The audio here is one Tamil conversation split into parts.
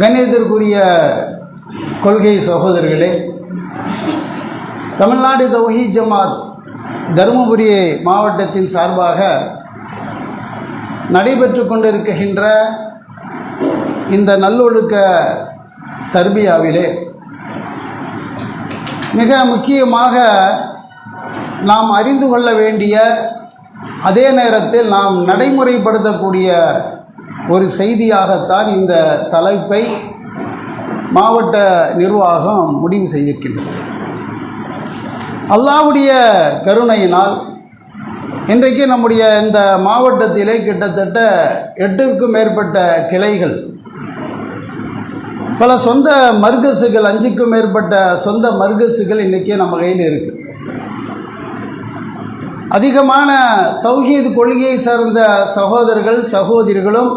கண்ணியத்திற்குரிய கொள்கை சகோதரர்களே, தமிழ்நாடு தௌஹீத் ஜமாத் தருமபுரி மாவட்டத்தின் சார்பாக நடைபெற்று கொண்டிருக்கின்ற இந்த நல்லொழுக்க தர்பியாவிலே மிக முக்கியமாக நாம் அறிந்து கொள்ள வேண்டிய, அதே நேரத்தில் நாம் நடைமுறைப்படுத்தக்கூடிய ஒரு செய்தியாகத்தான் இந்த தலைப்பை மாவட்ட நிர்வாகம் முடிவு செய்திருக்கின்றது. அல்லாஹ்வுடைய கருணையினால் இன்றைக்கு நம்முடைய இந்த மாவட்டத்திலே கிட்டத்தட்ட 8க்கும் மேற்பட்ட கிளைகள், பல சொந்த மர்கஸுகள், 5க்கும் மேற்பட்ட சொந்த மர்கஸுகள் இன்றைக்கி நம்ம கையில் இருக்குது. அதிகமான தௌஹீத் கொள்கையை சார்ந்த சகோதரர்கள் சகோதரிகளும்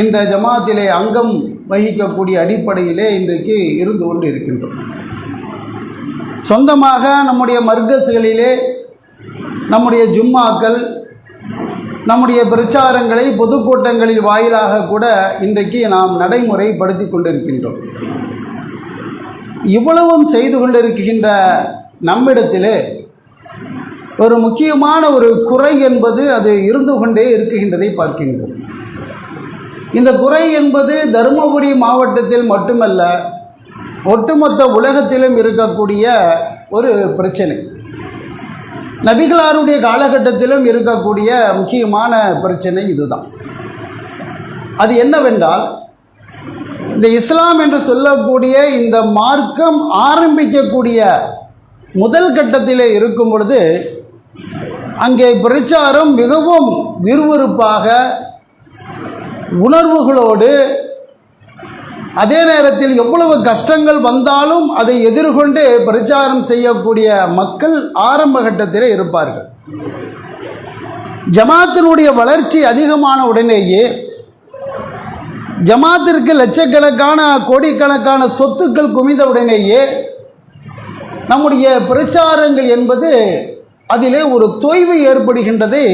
இந்த ஜமாத்திலே அங்கம் வகிக்கக்கூடிய அடிப்படையிலே இன்றைக்கு இருந்து கொண்டு இருக்கின்றோம். சொந்தமாக நம்முடைய மர்கஸ்களிலே நம்முடைய ஜும்மாக்கள், நம்முடைய பிரச்சாரங்களை பொதுக்கூட்டங்களில் வாயிலாக கூட இன்றைக்கு நாம் நடைமுறைப்படுத்தி கொண்டிருக்கின்றோம். இவ்வளவும் செய்து கொண்டிருக்கின்ற நம்மிடத்திலே ஒரு முக்கியமான ஒரு குறை என்பது அது இருந்து கொண்டே இருக்குகின்றதை பார்க்கின்றோம். இந்த குறை என்பது தருமபுரி மாவட்டத்தில் மட்டுமல்ல, ஒட்டுமொத்த உலகத்திலும் இருக்கக்கூடிய ஒரு பிரச்சனை. நபிகளாருடைய காலகட்டத்திலும் இருக்கக்கூடிய முக்கியமான பிரச்சனை இதுதான். அது என்னவென்றால், இந்த இஸ்லாம் என்று சொல்லக்கூடிய இந்த மார்க்கம் ஆரம்பிக்கக்கூடிய முதல் கட்டத்திலே இருக்கும் பொழுது அங்கே பிரச்சாரம் மிகவும் விறுவிறுப்பாக, உணர்வுகளோடு, அதே நேரத்தில் எவ்வளவு கஷ்டங்கள் வந்தாலும் அதை எதிர்கொண்டு பிரச்சாரம் செய்யக்கூடிய மக்கள் ஆரம்ப கட்டத்திலே இருப்பார்கள். ஜமாத்தினுடைய வளர்ச்சி அதிகமான உடனேயே ஜமாத்திற்கு லட்சக்கணக்கான கோடிக்கணக்கான சொத்துக்கள் குவிந்த உடனேயே நம்முடைய பிரச்சாரங்கள் என்பது அதிலே ஒரு தொய்வு ஏற்படுகின்றதை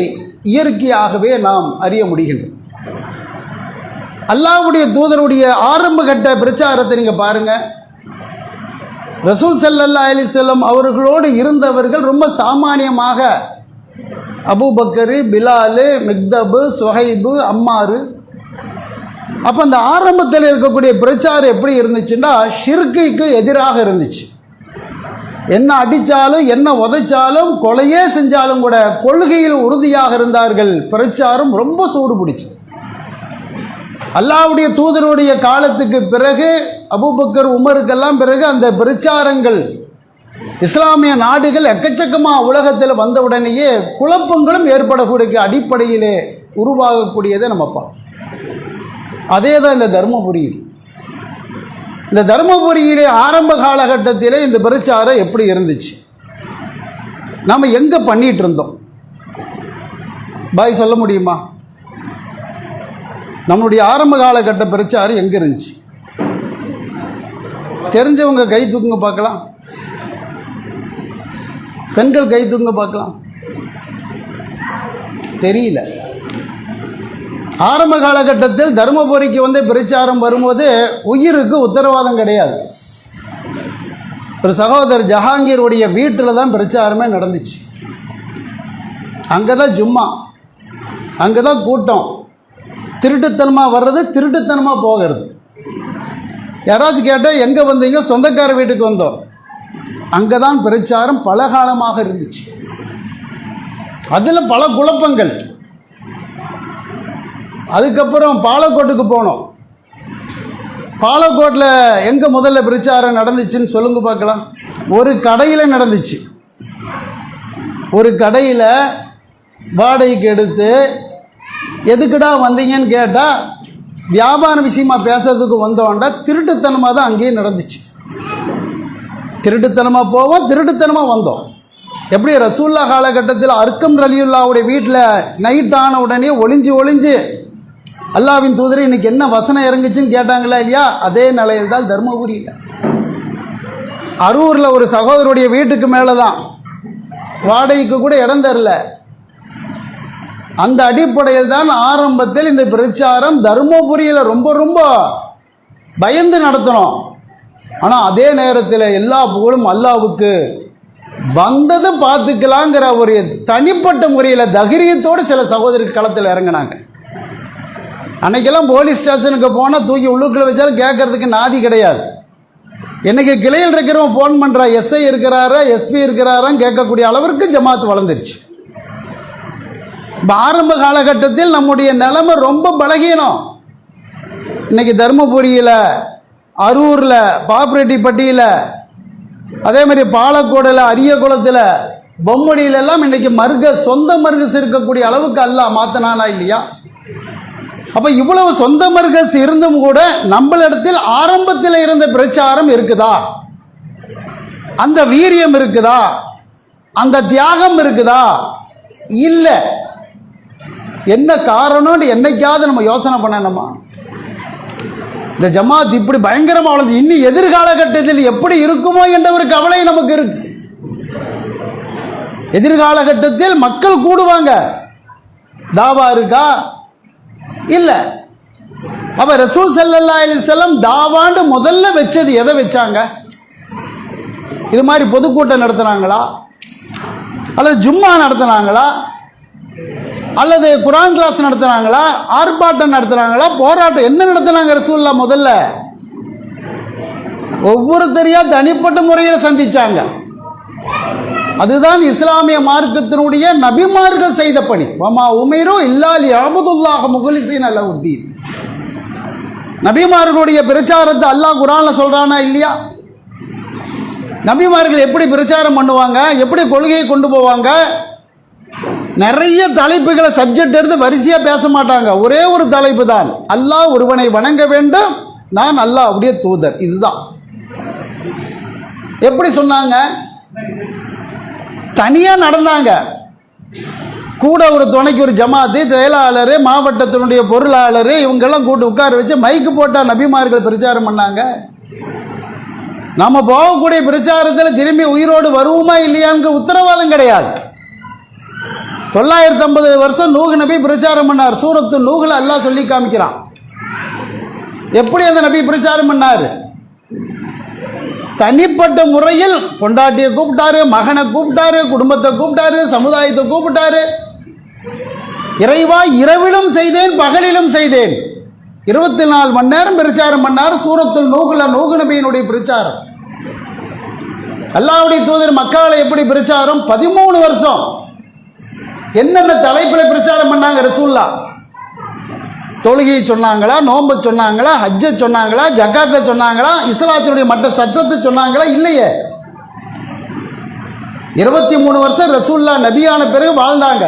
இயற்கையாகவே நாம் அறிய முடிகின்றது. அல்லாஹ்வுடைய தூதருடைய ஆரம்ப கட்ட பிரச்சாரத்தை நீங்கள் பாருங்கள். ரசூல் ஸல்லல்லாஹு அலைஹி வஸல்லம் அவர்களோடு இருந்தவர்கள் ரொம்ப சாமானியமாக அபூபக்கர், பிலால், மிக்தபு, சுஹைபு, அம்மாரு. அப்போ அந்த ஆரம்பத்தில் இருக்கக்கூடிய பிரச்சாரம் எப்படி இருந்துச்சுன்னா ஷிர்க்குக்கு எதிராக இருந்துச்சு. என்ன அடித்தாலும், என்ன உதைச்சாலும், கொலையே செஞ்சாலும் கூட கொள்கையில் உறுதியாக இருந்தார்கள். பிரச்சாரம் ரொம்ப சூடு பிடிச்சு. அல்லாஹ்வுடைய தூதருடைய காலத்துக்கு பிறகு, அபூபக்கர், உமருக்கெல்லாம் பிறகு அந்த பிரச்சாரங்கள் இஸ்லாமிய நாடுகள் எக்கச்சக்கமாக உலகத்தில் வந்தவுடனேயே குழப்பங்களும் ஏற்படக்கூடிய அடிப்படையிலே உருவாகக்கூடியதை நம்ம பார்ப்போம். அதே தான் இந்த தர்மபுரியில். இந்த தர்மபுரியிலே ஆரம்ப காலகட்டத்திலே இந்த பிரச்சாரம் எப்படி இருந்துச்சு, நாம் எங்கே பண்ணிகிட்டு இருந்தோம்? பாய் சொல்ல முடியுமா? நம்மளுடைய ஆரம்ப காலகட்ட பிரச்சாரம் எங்கே இருந்துச்சு? தெரிஞ்சவங்க கை தூக்குங்க பார்க்கலாம். பெண்கள் கை தூக்குங்க பார்க்கலாம். தெரியல. ஆரம்ப காலகட்டத்தில் தருமபுரிக்கு வந்து பிரச்சாரம் வரும்போது உயிருக்கு உத்தரவாதம் கிடையாது. ஒரு சகோதரர் ஜஹாங்கீருடைய வீட்டில் தான் பிரச்சாரமே நடந்துச்சு. அங்கே தான் ஜும்மா, அங்கே தான் கூட்டம். திருட்டுத்தனமாக வர்றது, திருட்டுத்தனமாக போகிறது. யாராச்சும் கேட்டால் எங்கே வந்தீங்க? சொந்தக்கார வீட்டுக்கு வந்தோம். அங்கே தான் பிரச்சாரம் பல காலமாக இருந்துச்சு. அதில் பல குழப்பங்கள். அதுக்கப்புறம் பாலக்கோட்டுக்கு போனோம். பாலக்கோட்டில் எங்கே முதல்ல பிரச்சாரம் நடந்துச்சுன்னு சொல்லுங்க பார்க்கலாம். ஒரு கடையில் நடந்துச்சு. ஒரு கடையில் வாடகைக்கு எடுத்து, எதுக்குடா வந்தீங்கன்னு கேட்டால் வியாபார விஷயமா பேசுறதுக்கு வந்தோண்டா திருட்டுத்தனமாக தான் அங்கேயும் நடந்துச்சு. திருட்டுத்தனமாக போவோம், திருட்டுத்தனமாக வந்தோம். எப்படி ரசூல்லா காலகட்டத்தில் அர்க்கம் ரலியுல்லாவுடைய வீட்டில் நைட் ஆன உடனே ஒளிஞ்சு அல்லாஹ்வின் தூதரை இன்னைக்கு என்ன வசனம் இறங்குச்சுன்னு கேட்டாங்களா இல்லையா? அதே நிலையில் தான் தர்மபுரியில் அரூரில் ஒரு சகோதரருடைய வீட்டுக்கு மேலே தான் வாடகைக்கு கூட இடம் தரல. அந்த அடிப்படையில் தான் ஆரம்பத்தில் இந்த பிரச்சாரம் தருமபுரியில் ரொம்ப ரொம்ப பயந்து நடத்தணும். ஆனால் அதே நேரத்தில் எல்லா புகழும் அல்லாவுக்கு, வந்தது பார்த்துக்கலாங்கிற ஒரு தனிப்பட்ட முறையில் தைரியத்தோடு சில சகோதரி களத்தில் இறங்கினாங்க. அன்னைக்கெல்லாம் போலீஸ் ஸ்டேஷனுக்கு போனால் தூக்கி உள்ளுக்குள்ள வச்சாலும் கேட்கறதுக்கு நாதி கிடையாது. இன்னைக்கு கிளையில் இருக்கிறவன் ஃபோன் பண்ணுறா, எஸ்ஐ இருக்கிறாரா எஸ்பி இருக்கிறாரான்னு கேட்கக்கூடிய அளவிற்கு ஜமாத் வளர்ந்துருச்சு. ஆரம்ப காலகட்டத்தில் நம்முடைய நிலைமை ரொம்ப பலகீனம். இன்னைக்கு தருமபுரியில், அரூரில், பாப்பிரெட்டிப்பட்டியில், அதே மாதிரி பாலக்கோடில், அரியகுளத்தில், பொம்மடியில எல்லாம் இன்னைக்கு சொந்த மர்கஸ் இருக்கக்கூடிய அளவுக்கு அல்லாஹ் மாத்தனானா இல்லையா? அப்ப இவ்வளவு சொந்த மர்கஸ் இருந்தும் கூட நம்மளிடத்தில் ஆரம்பத்தில் இருந்த பிரச்சாரம் இருக்குதா? அந்த வீரியம் இருக்குதா? அந்த தியாகம் இருக்குதா? இல்ல. என்ன காரணம்னு என்னைக்காவது நம்ம யோசனை பண்ணணுமா? இந்த ஜமாத் இப்படி பயங்கரமா வளர்ந்து இன்னும் எதிர்காலகட்டத்தில் எப்படி இருக்குமோ என்ற ஒரு கவலை நமக்கு இருக்கு. எதிர்காலகட்டத்தில் மக்கள் கூடுவாங்க, தாவா இருக்கா? இல்ல. அப்ப ரசூல் ஸல்லல்லாஹு அலைஹி வஸல்லம் தாவாண்டு முதல்ல வச்சது எதை வச்சாங்க? இது மாதிரி பொதுக்கூட்டம் நடத்தினாங்களா, அல்லது ஜும்மா நடத்தினாங்களா, அல்லது குர்ஆன் கிளாஸ் நடத்தினாங்களா, ஆர்ப்பாட்டம் நடத்தினாங்களா, போராட்டம் என்ன நடத்தினாங்க? ரசூலுல்லாஹ் முதல்ல ஒவ்வொருத்தரையா தனிப்பட்ட முறையில் சந்திச்சாங்க. அதுதான் இஸ்லாமிய மார்க்கத்தினுடைய நபிமார்கள் செய்த பணி. வமா உமிரு இல்லா லியஅபுதுல்லாஹ முக்லிஸீன லஹுத்தீன். நபிமார்களுடைய பிரச்சாரத்தை அல்லாஹ் குர்ஆன்ல சொல்றானா இல்லையா? நபிமார்கள் எப்படி பிரச்சாரம் பண்ணுவாங்க, எப்படி கொள்கையை கொண்டு போவாங்க? நிறைய தலைப்புகளை சப்ஜெக்ட் எடுத்து வரிசையா பேச மாட்டாங்க. ஒரே ஒரு தலைப்பு தான், அல்லாஹ் ஒருவனை வணங்க வேண்டும், நான் அல்லாஹ்வுடைய தூதர். இதுதான். எப்படி சொன்னாங்க? தனியா நடந்தாங்க. கூட ஒரு துணைக்கு ஒரு ஜமாத்து செயலாளர், மாவட்டத்தினுடைய பொருளாளர், இவங்கெல்லாம் கூட்டு உட்கார வச்சு மைக்கு போட்டா நபிமார்கள் பிரச்சாரம் பண்ணாங்க. நம்ம போகக்கூடிய பிரச்சாரத்தில் திரும்பி உயிரோடு வருவோமா இல்லையான்னு உத்தரவாதம் கிடையாது. 950 வருஷம் நூஹ் நபி பிரச்சாரம் பண்ணார். சூரத்து நூஹ்ல அல்லாஹ் சொல்லி காமிக்கிறான் எப்படி அந்த நபி பிரச்சாரம் பண்ணார். தனிப்பட்ட முறையில் பொண்டாட்டியை கூப்பிட்டாரு, மகனை கூப்பிட்டாரு, குடும்பத்தை கூப்பிட்டாரு, சமுதாயத்தை கூப்பிட்டாரு. இறைவா, இரவிலும் செய்தேன் பகலிலும் செய்தேன், 24 மணி நேரம் பிரச்சாரம் பண்ணார். சூரத்துல் நூஹ்ல நூஹ் நபியினுடைய பிரச்சாரம். அல்லாஹ்வுடைய தூதர் மக்கால எப்படி பிரச்சாரம்? 13 வருஷம். என்னென்ன தலைப்பில் பிரச்சாரம் பண்ணாங்க ரசூலுல்லாஹ்? தொழுகையை சொன்னாங்களா, நோன்பை சொன்னாங்களா, ஹஜ்ஜை சொன்னாங்களா, ஜக்காத்தை சொன்னாங்களா, இஸ்லாத்தினுடைய மற்ற சட்டத்தை சொன்னாங்களா? இல்லையே. 23 வருஷம் ரசூலுல்லாஹ் நபியான பிறகு வாழ்ந்தாங்க.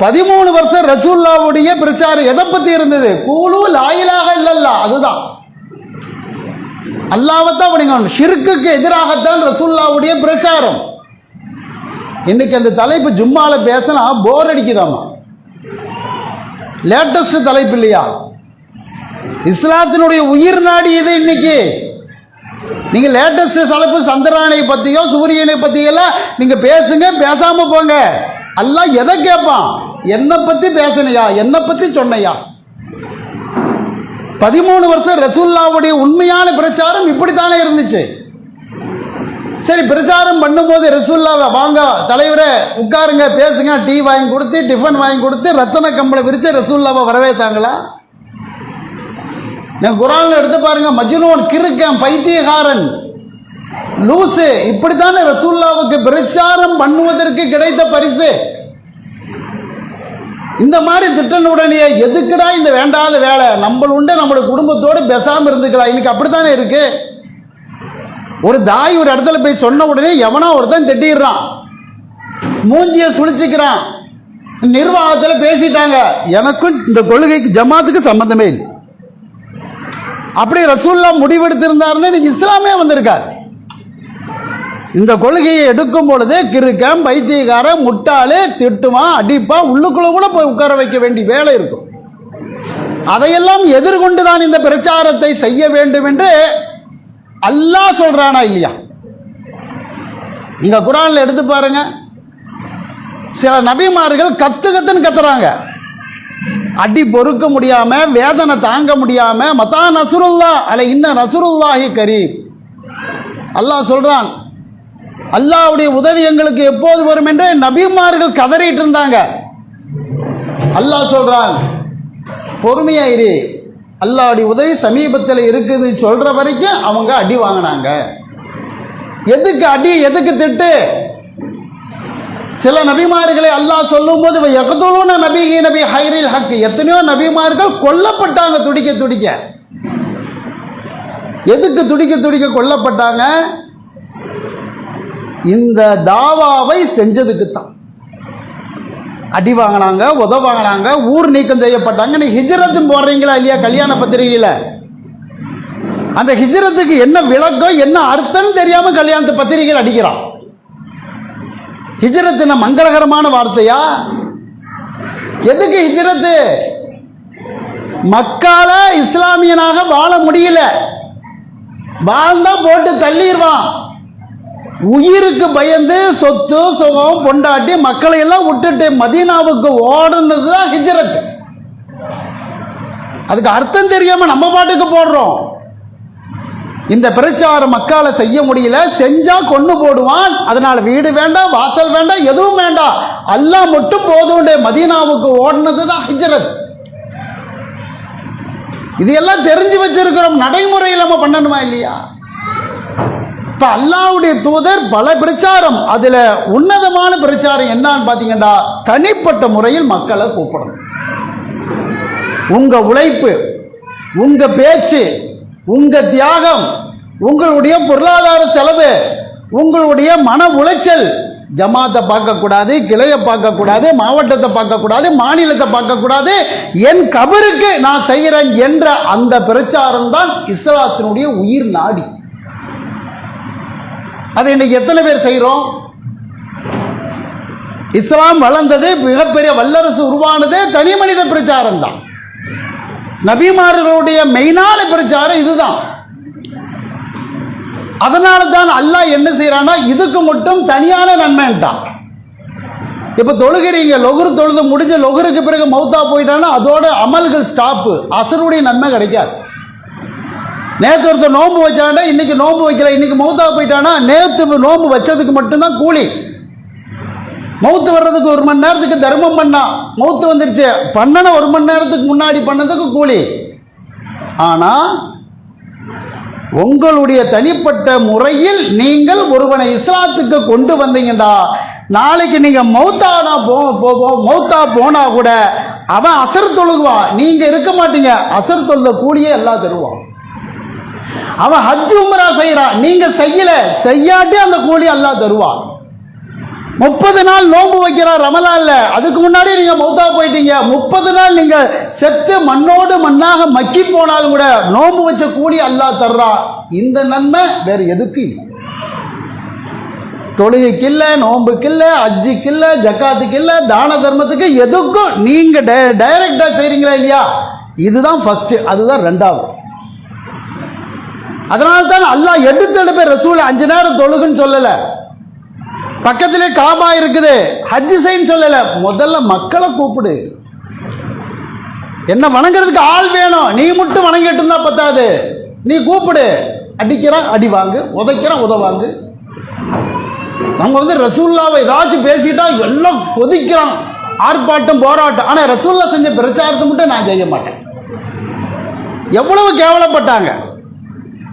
13 வருஷம் ரசூலுல்லாஹ்வுடைய பிரச்சாரம் எதை பத்தி இருந்தது? கூலு லா இலாஹ இல்லல்லாஹ். அதுதான், அல்லாஹ்வைத்தான் வணங்கணும். ஷிர்க்குக்கு எதிராகத்தான் ரசூலுல்லாஹ்வுடைய பிரச்சாரம். இன்னைக்கு அந்த தலைப்பு ஜும்மால பேசினா போர் அடிக்குதாமா? லேட்டஸ்ட் தலைப்பு இல்லையா? இஸ்லாத்தினுடைய உயிர் நாடி இது. இன்னைக்கு நீங்க லேட்டஸ்ட் தலைப்பு சந்திரானை பத்தியோ சூரியனை பத்தியெல்லாம் நீங்க பேசுங்க, பேசாம போங்க. அல்லாஹ் எதை கேட்பான்? என்னை பத்தி பேசணையா, என்னை பத்தி சொன்னையா? 13 வருஷம் ரசூலுல்லாஹ்வுடைய உண்மையான பிரச்சாரம் இப்படித்தானே இருந்துச்சு. சரி, பிரச்சாரம் பண்ணும்போது ரசூலுல்லாஹ் வாங்க தலைவரே உட்காருங்க பேசுங்க, டீ வாங்கி கொடுத்து டிஃபன் வாங்கி கொடுத்து ரத்தன கம்பளை விரிச்சு ரசூலுல்லாஹ் வரவேத்தாங்களா? நான் குர்ஆன்ல எடுத்து பாருங்க, மஜ்னூன், கிறுக்கன், பைத்தியக்காரன், லூசு, இப்படித்தானே ரசூலுல்லாஹ்வுக்கு பிரச்சாரம் பண்ணுவதற்கு கிடைத்த பரிசு. இந்த மாதிரி திட்டனுடனே எதுக்குடா இந்த வேண்டாத வேலை, நம்ம உண்டு நம்மளோட குடும்பத்தோடு பேசாம இருந்துக்கலாம். இன்னைக்கு அப்படித்தானே இருக்கு. ஒரு தாய் ஒரு இடத்துல போய் சொன்ன உடனே எவனா ஒருத்தன் திட்டிடுறான், மூஞ்சிய சுழிச்சுக்கிறான், நிர்வாகத்தில் பேசிட்டாங்க, எனக்கும் இந்த கொள்கைக்கு ஜமாத்துக்கு சம்பந்தமே இல்லை. அப்படி ரசூலுல்லாஹ் முடிவெடுத்திருந்தாருன்னு இன்னைக்கு இஸ்லாமே வந்திருக்காரு. இந்த கொள்கையை எடுக்கும் பொழுது கிறுக்கன், பைத்தியக்காரன், முட்டாளு, திட்டுவான், அடிப்பான், உள்ளுக்குள்ள கூட போய் உட்கார வைக்க வேண்டிய வேலை இருக்கும். அதையெல்லாம் எதிர்கொண்டுதான் இந்த பிரச்சாரத்தை செய்ய வேண்டும் என்று அல்லாஹ் சொல்றானா இல்லையா? நீங்க குர்ஆன்ல எடுத்து பாருங்க, சில நபிமார்கள் கத்துன்னு கத்துறாங்க. அடி பொறுக்க முடியாம, வேதனை தாங்க முடியாம, மத்தா நஸ்ருல்லா அல இன்ன நஸ்ருல்லாஹி கரீம், அல்லாஹ் சொல்றான், அல்லாஹ்வுடைய உதவி எங்களுக்கு எப்போது வரும் என்று நபிமார்கள் கதறிட்டு இருந்தாங்க. அல்லாஹ் சொல்றான், பொறுமையா இரு, அல்லாஹ்வுடைய உதவி சமீபத்தில் இருக்குது சொல்ற வரைக்கும் அவங்க அடி வாங்கினாங்க. எதுக்கு அடி, எதுக்கு திட்டு? சில நபிமார்களை அல்லாஹ் சொல்லும் போது நபி ஹைரில் ஹக், எத்தனையோ நபிமார்கள் கொல்லப்பட்டாங்க துடிக்க துடிக்க. எதுக்கு துடிக்க துடிக்க கொல்லப்பட்டாங்க? இந்த தாவாவை செஞ்சதுக்கு தான் அடி வாங்கினாங்க, உத வாங்கினாங்க, ஊர் நீக்கம் செய்யப்பட்டாங்க. நீ ஹிஜ்ரத்து போடுறீங்களா இல்லையா கல்யாண பத்திரிகையில்? அந்த ஹிஜ்ரத்துக்கு என்ன விளக்கம், என்ன அர்த்தம் தெரியாம கல்யாணத்து பத்திரிகைகள் அடிக்கிறான். ஹிஜ்ரத்துனா மங்களகரமான வார்த்தையா? எதுக்கு ஹிஜ்ரத்து? மக்கால இஸ்லாமியனாக வாழ முடியல, வாழ்ந்தா போட்டு தள்ளிடுவான். உயிருக்கு பயந்து சொத்து சுகம் பொண்டாட்டி மக்களை எல்லாம் விட்டுட்டு மதீனாவுக்கு ஓடுனது தான் ஹிஜ்ரத். அதுக்கு அர்த்தம் தெரியாம நம்ம பாட்டுக்கு போடுறோம். இந்த பிரச்சாரம் மக்களை செய்ய முடியல, செஞ்சா கொண்டு போடுவான். அதனால வீடு வேண்டாம், வாசல் வேண்டாம், எதுவும் வேண்டாம், அல்லாஹ் மட்டும் போதும் மதீனாவுக்கு ஓடுனது தான் ஹிஜ்ரத். இது எல்லாம் தெரிஞ்சு வச்சிருக்கிறோம், நடைமுறையில் நம்ம பண்ணணுமா இல்லையா? இப்ப அல்லாஹ்வுடைய தூதர் பல பிரச்சாரம், அதுல உன்னதமான பிரச்சாரம் என்னன்னு பாத்தீங்கன்னா, தனிப்பட்ட முறையில் மக்களை கூப்பிடணும். உங்க உழைப்பு, உங்க பேச்சு, உங்க தியாகம், உங்களுடைய பொருளாதார செலவு, உங்களுடைய மன உளைச்சல், ஜமாத்தை பார்க்கக்கூடாது, கிளையை பார்க்கக்கூடாது, மாவட்டத்தை பார்க்கக்கூடாது, மாநிலத்தை பார்க்கக்கூடாது, என் கபருக்கு நான் செய்கிறேன் என்ற அந்த பிரச்சாரம் தான் இஸ்லாத்தினுடைய உயிர் நாடி. அதை இன்னைக்கு எத்தனை பேர் செய்கிறோம்? இஸ்லாம் வளர்ந்தது, மிகப்பெரிய வல்லரசு உருவானதே தனி மனித பிரச்சாரம் தான். நபிமார்களுடைய மெயினான பிரச்சாரம் இதுதான். அதனால தான் அல்லாஹ் என்ன செய்யறான்னா, இதுக்கு மட்டும் தனியான நன்மைட்டான். இப்ப தொழுகிறீங்க, லொகுர் தொழுது முடிஞ்ச லொகுருக்கு பிறகு மௌத்தா போயிட்டான்னா அதோட அமல்கள் ஸ்டாப்பு, அசருடைய நன்மை கிடைக்காது. நேற்று ஒருத்தர் நோன்பு வச்சாண்டா இன்னைக்கு நோன்பு வைக்கல, இன்னைக்கு மௌத்தா போயிட்டானா நேற்று நோன்பு வச்சதுக்கு மட்டும்தான் கூலி. மௌத்து வர்றதுக்கு 1 மணி நேரத்துக்கு தர்மம் பண்ணா மௌத்து வந்துருச்சு, பண்ணன 1 மணி நேரத்துக்கு முன்னாடி பண்ணதுக்கு கூலி. ஆனா உங்களுடைய தனிப்பட்ட முறையில் நீங்கள் ஒருவனை இஸ்லாத்துக்கு கொண்டு வந்தீங்கடா, நாளைக்கு நீங்க மௌத்தா போனா கூட அவன் அசர் தொழுகுவான், நீங்க இருக்க மாட்டீங்க, அசர் தொழுத கூலியே எல்லாம் தருவான். அவன் ஹஜ் உம்ரா செய்யறான், நீங்க செய்யாட்டி அந்த கூலி அல்லாஹ் தருவான். 30 நாள் நோன்பு வைக்கிறார் ரமலான்ல, அதுக்கு முன்னாடி நீங்க மௌத்தா போயிட்டீங்க, 30 நாள் நீங்க செத்து மண்ணோடு மண்ணாக மக்கி போனாலும் கூட நோன்பு வச்ச கூலி அல்லாஹ் தர்றா. இந்த நன்மை வேற எதுக்கு இல்லை. தொழுகைக்கு இல்லை, நோன்புக்கு இல்லை, ஹஜ்ஜுக்கு இல்லை, ஜக்காத்துக்கு இல்லை, தான தர்மத்துக்கு எதுக்கும் நீங்க டைரக்டா செய்றீங்களா இல்லையா? இதுதான் ஃபர்ஸ்ட், அதுதான் ரெண்டாவது. அதனால தான் அல்லாஹ் எடுத்து ரசூல் 5 நேரம் தொழுகுன்னு சொல்லல, பக்கத்திலே காபா இருக்குது ஹஜ் செய்ன்னு சொல்லல. முதல்ல மக்களை கூப்பிடு. என்ன வணங்குறதுக்கு ஆள் வேணும், நீ மட்டும் வணங்கிட்டு இருந்தா பத்தாது, நீ கூப்பிடு. அடிக்கிறான் அடி வாங்கு, உதைக்கிறான் உதவாங்கு. நம்ம ரசூல்லாவை ஏதாச்சும் பேசிட்டா எல்லாம் கொதிக்கிறான், ஆர்ப்பாட்டம் போராட்டம். ஆனா ரசூல்லா செஞ்ச பிரச்சாரத்தை மட்டும் நான் செய்ய மாட்டேன். எவ்வளவு கேவலப்பட்டாங்க.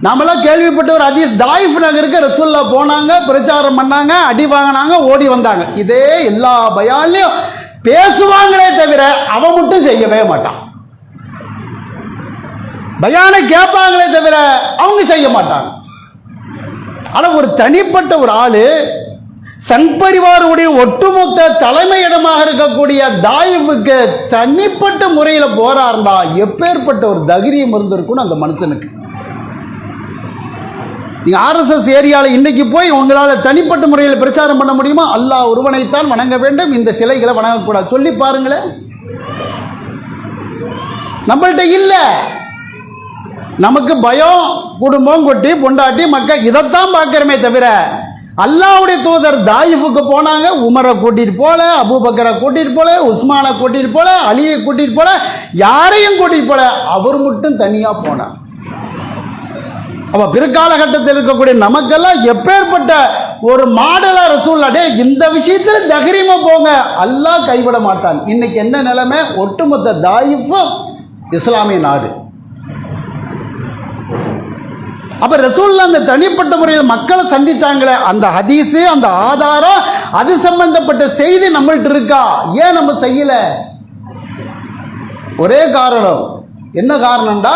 நாமெல்லாம் கேள்விப்பட்ட ஒரு ஹதீஸ், தாயிஃப் நகருக்கு ரசூல்லா போனாங்க, பிரச்சாரம் பண்ணாங்க, அடி வாங்கினாங்க, ஓடி வந்தாங்க. இதே எல்லா பயான்லையும் பேசுவாங்களே தவிர அவன் மட்டும் செய்யவே மாட்டான். பயானை கேட்பாங்களே தவிர அவங்க செய்ய மாட்டாங்க. ஆனா ஒரு தனிப்பட்ட ஒரு ஆளு சங் பரிவாருடைய ஒட்டுமொத்த தலைமையிடமாக இருக்கக்கூடிய தாயிஃபுக்கு தனிப்பட்ட முறையில் போராடுறா, எப்பேற்பட்ட ஒரு தைரியம் இருந்திருக்குன்னு அந்த மனுஷனுக்கு. நீங்க ஆர்எஸ்எஸ் ஏரியாவில் இன்னைக்கு போய் உங்களால் தனிப்பட்ட முறையில் பிரச்சாரம் பண்ண முடியுமா? அல்லாஹ் ஒருவனைத்தான் வணங்க வேண்டும், இந்த சிலைகளை வணங்கக்கூடாது சொல்லி பாருங்களேன். நம்மள்கிட்ட இல்லை. நமக்கு பயம், குடும்பம், கொட்டி பொண்டாட்டி மக்கள் இதைத்தான் பார்க்கிறோமே தவிர அல்லாஹ்வுடைய தூதர் தாயிஃபுக்கு போனாங்க. உமரை கூட்டிட்டு போல, அபூபக்கரை கூட்டிட்டு போல, உஸ்மானை கூட்டிட்டு போல, அலியை கூட்டிட்டு போல, யாரையும் கூட்டிட்டு போல, அவர் மட்டும் தனியா போனார். அப்ப பிற்காலகட்டத்தில் இருக்கக்கூடிய நமக்கெல்லாம் எப்பேற்பட்ட ஒரு மாடலா ரசூலுல்லாஹ், டே இந்த விஷயத்துல தைரியமா போங்க, அல்லாஹ் கைவிட மாட்டான். இன்னைக்கு என்ன நிலைமை? ஒட்டுமொத்த தாயிஃப் இஸ்லாமிய நாடு. அப்ப ரசூலுல்லாஹ் அந்த தனிப்பட்ட முறையில் மக்களை சந்திச்சாங்களே, அந்த ஹதீஸ், அந்த ஆதாரம், அது சம்பந்தப்பட்ட செய்தி நம்மள்ட்ட இருக்கா? ஏன் நம்ம செய்யல? ஒரே காரணம். என்ன காரணம்டா,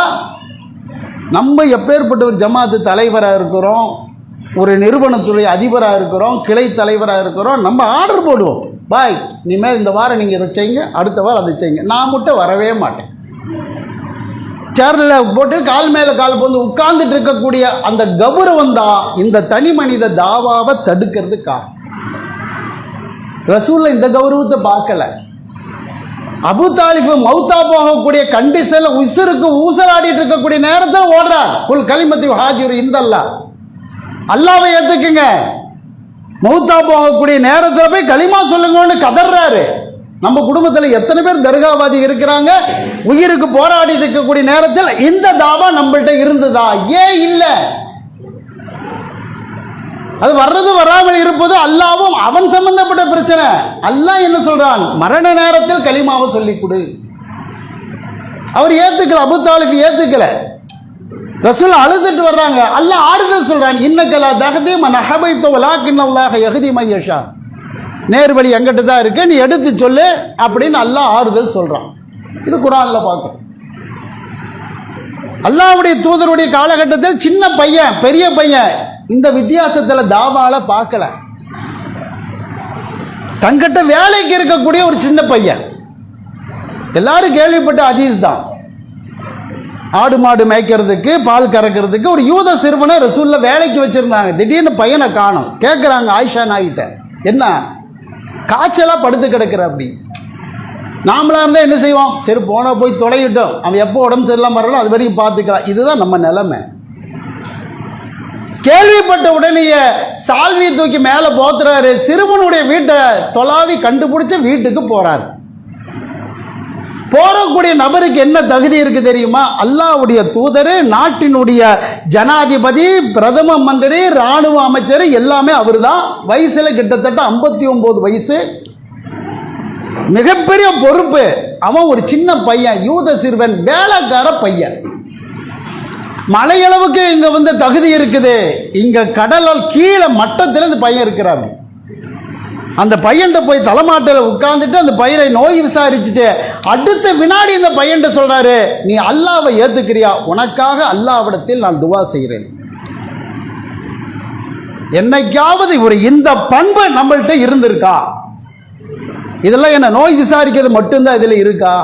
நம்ம எப்பேற்பட்ட ஒரு ஜமாத்து தலைவராக இருக்கிறோம், ஒரு நிறுவனத்துடைய அதிபராக இருக்கிறோம், கிளை தலைவராக இருக்கிறோம். நம்ம ஆர்டர் போடுவோம், பாய் இனிமேல் இந்த வாரம் நீங்கள் இதை செய்யுங்க, அடுத்த வாரம் அதை செய்யுங்க. நான் மட்டும் வரவே மாட்டேன். சேரில் போட்டு கால் மேலே கால் போந்து உட்கார்ந்துட்டு இருக்கக்கூடிய அந்த கௌரவம் தான் இந்த தனி மனித தாவாவை தடுக்கிறது காரணம். ரசூலுல்லாஹ் இந்த கௌரவத்தை பார்க்கல. அபூ தாலிப் மௌத்தா போகக்கூடிய கண்டிஷன்ல உசுருக்கு ஊசலாடிட்டு இருக்கக்கூடிய நேரத்தில் ஓடுறார். குல் கலிமத்து ஹாஜிரு இந்தல்லா, அல்லாஹ்வை ஏத்துக்குங்க. மௌத்தா போகக்கூடிய நேரத்தில் போய் களிமா சொல்லுங்கன்னு கதறாரு. நம்ம குடும்பத்தில் எத்தனை பேர் தர்காவாதி இருக்கிறாங்க? உயிருக்கு போராடிட்டு இருக்கக்கூடிய நேரத்தில் இந்த தாவா நம்மள்ட்ட இருந்ததா? ஏன் இல்லை? அது வர்றது வராமல் இருப்பது அல்லாவும் அவன் சம்பந்தப்பட்ட பிரச்சனை. அல்லாஹ் என்ன சொல்றான்? மரண நேரத்தில் கலிமாவை சொல்லிக் கொடு. அவர் ஏத்துக்கல, அபூ தாலிப் ஏத்துக்கல. ரசூல் அழுதுட்டு வர்றாங்க, அல்லாஹ் ஆறுதல் சொல்றான், இன்னக்கலா தஹதி மன் அஹபைத வலாக்கின்னல்லாஹ யஹ்தி மன் யஷா. நேர்வழி எங்கிட்ட தான் இருக்கு, நீ எடுத்து சொல்லு அப்படின்னு அல்லாஹ் ஆறுதல் சொல்றான். இது குர்ஆன்ல பார்க்கிறோம். அல்லாஹ்வுடைய தூதருடைய காலகட்டத்தில் சின்ன பையன் பெரிய பையன் இந்த வித்தியாசத்தில் தாவால பார்க்கல. தங்கிட்ட வேலைக்கு இருக்கக்கூடிய ஒரு சின்ன பையன், எல்லாரும் கேள்விப்பட்ட ஹதீஸ் தான். ஆடு மாடு மேய்க்கிறதுக்கு, பால் கறக்கிறதுக்கு ஒரு யூத சிறுவனை ரசூலுல்லாஹ் வேலைக்கு வச்சிருந்தாங்க. திடீர்னு பையனை காணோம். கேட்குறாங்க ஆயிஷா நாயிட்ட, என்ன காய்ச்சலாக படுத்து கிடக்கிற? அப்படி நாமளா இருந்தால் என்ன செய்வோம்? சரி போன போய் தொலையிட்டோம், அவன் எப்போ உடம்பு சரியில்லாம வரணும் அது வரைக்கும் பார்த்துக்கலாம். இதுதான் நம்ம நிலைமை. கேள்விப்பட்ட உடனேயே சால்வியை தூக்கி மேலே போத்துறாரு. சிறுவனுடைய வீட்டை தொலாவி கண்டுபிடிச்ச வீட்டுக்கு போறாரு. போறக்கூடிய நபருக்கு என்ன தகுதி இருக்கு தெரியுமா? அல்லாஹ்வுடைய தூதர், நாட்டினுடைய ஜனாதிபதி, பிரதம மந்திரி, ராணுவ அமைச்சர் எல்லாமே அவர் தான். வயசுல கிட்டத்தட்ட 59 வயசு, மிகப்பெரிய பொறுப்பு. அவன் ஒரு சின்ன பையன், யூத சிறுவன், வேலைக்கார பையன். மலையளவுக்கு இங்க தகுதி இருக்குது. இங்க கடலால் கீழே மட்டத்தில் இந்த பையன் இருக்கிறார். அந்த பையன்கிட்ட போய் தலைமாட்டில் உட்கார்ந்துட்டு அந்த பையனை நோய் விசாரிச்சுட்டு அடுத்த வினாடி இந்த பையன்கிட்ட சொல்றாரு, நீ அல்லாஹ்வை ஏத்துக்கிறியா? உனக்காக அல்லாஹ்விடத்தில் நான் துவா செய்கிறேன். என்னைக்காவது ஒரு இந்த பண்பு நம்மள்கிட்ட இருந்திருக்கா? இதெல்லாம் என்ன நோய் விசாரிக்கிறது மட்டும்தான் இதுல இருக்கா?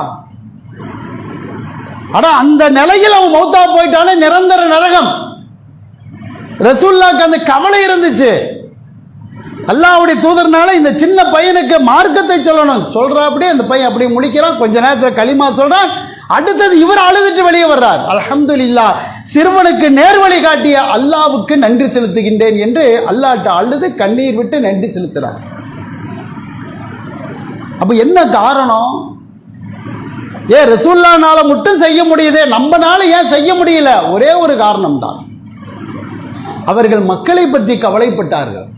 ஆனா அந்த நிலையில் அவன் மௌத்தா போயிட்டானே, நிரந்தர நரகம். ரசூலுல்லாஹ்க்கு அந்த கவலை இருந்துச்சு. அல்லாஹ்வுடைய தூதர்னால இந்த சின்ன பையனுக்கு மார்க்கத்தை சொல்லணும் சொல்றா. அப்படியே அந்த பையன் அப்படியே முழிக்கிறான். கொஞ்ச நேரத்தில் களிமா சொல்றான். அடுத்தது இவர் அழுதுட்டு வெளியே வர்றார். அல்ஹம்துலில்லாஹ், சிறுவனுக்கு நேர்வழி காட்டிய அல்லாஹ்வுக்கு நன்றி செலுத்துகின்றேன் என்று அல்லாஹ்ட்ட அழுது கண்ணீர் விட்டு நன்றி செலுத்துறார். அப்ப என்ன காரணம்? ஏன் ரசூலுல்லாஹ்னால மட்டும் செய்ய முடியுதே, நம்மனால ஏன் செய்ய முடியல? ஒரே ஒரு காரணம் தான், அவர்கள் மக்களை பற்றி கவலைப்பட்டார்கள்.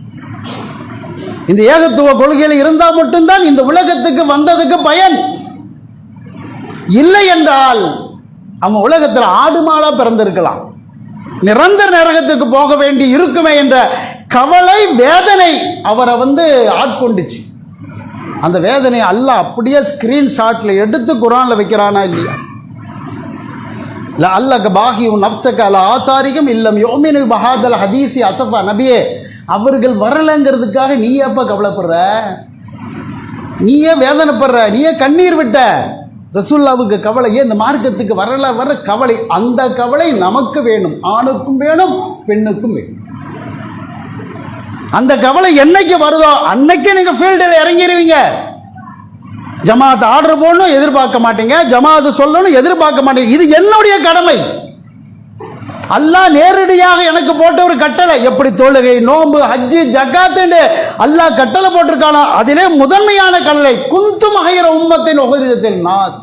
இந்த ஏகத்துவ கொள்கையில் இருந்தால் மட்டும்தான் இந்த உலகத்துக்கு வந்ததுக்கு பயன். இல்லை என்றால் அவன் உலகத்தில் ஆடு மாடா பிறந்திருக்கலாம், நிரந்தர நரகத்துக்கு போக வேண்டி இருக்குமே என்ற கவலை, வேதனை அவரை ஆட்கொண்டுச்சு. அந்த வேதனை அல்லாஹ் அப்படியே ஸ்கிரீன்ஷாட்ல எடுத்து குர்ஆன்ல வைக்கிறானா இல்லையா? லஅல்லக பாகியு நஃப்ஸக அலா ஆசாரிகும் இல்லம் யுமினு பஹாதல் ஹதீஸி அஸஃபா. நபியே, அவர்கள் வரலங்கிறதுக்காக நீ எப்ப கவலைப்படுற? நீயே வேதனைப்படுற, நீயே கண்ணீர் விட்ட. ரசூலுல்லாஹ்வுக்கு கவலை ஏன்? இந்த மார்க்கத்துக்கு வரல வர கவலை. அந்த கவலை நமக்கு வேணும், ஆணுக்கும் வேணும், பெண்ணுக்கும் வேணும். அந்த கவலை என்னைக்கு வருதோ அன்னைக்கு நீங்க ஃபீல்டில் இறங்கிடுவீங்க. ஜமாத் ஆர்டர் போடணும் எதிர்பார்க்க மாட்டீங்க, ஜமாத் சொல்லணும் எதிர்பார்க்க மாட்டீங்க. இது என்னுடைய கடமை. அல்லாஹ் நேரடியாக எனக்கு போட்ட ஒரு கட்டளை. எப்படி தொழுகை, நோன்பு, ஹஜ்ஜு, ஜகாத்து அல்லாஹ் கட்டளை போட்டிருக்கானா, அதிலே முதன்மையான கட்டளை குந்தும் ஹைர உம்மத்தின் உஹரிஜத்தில் நாஸ்.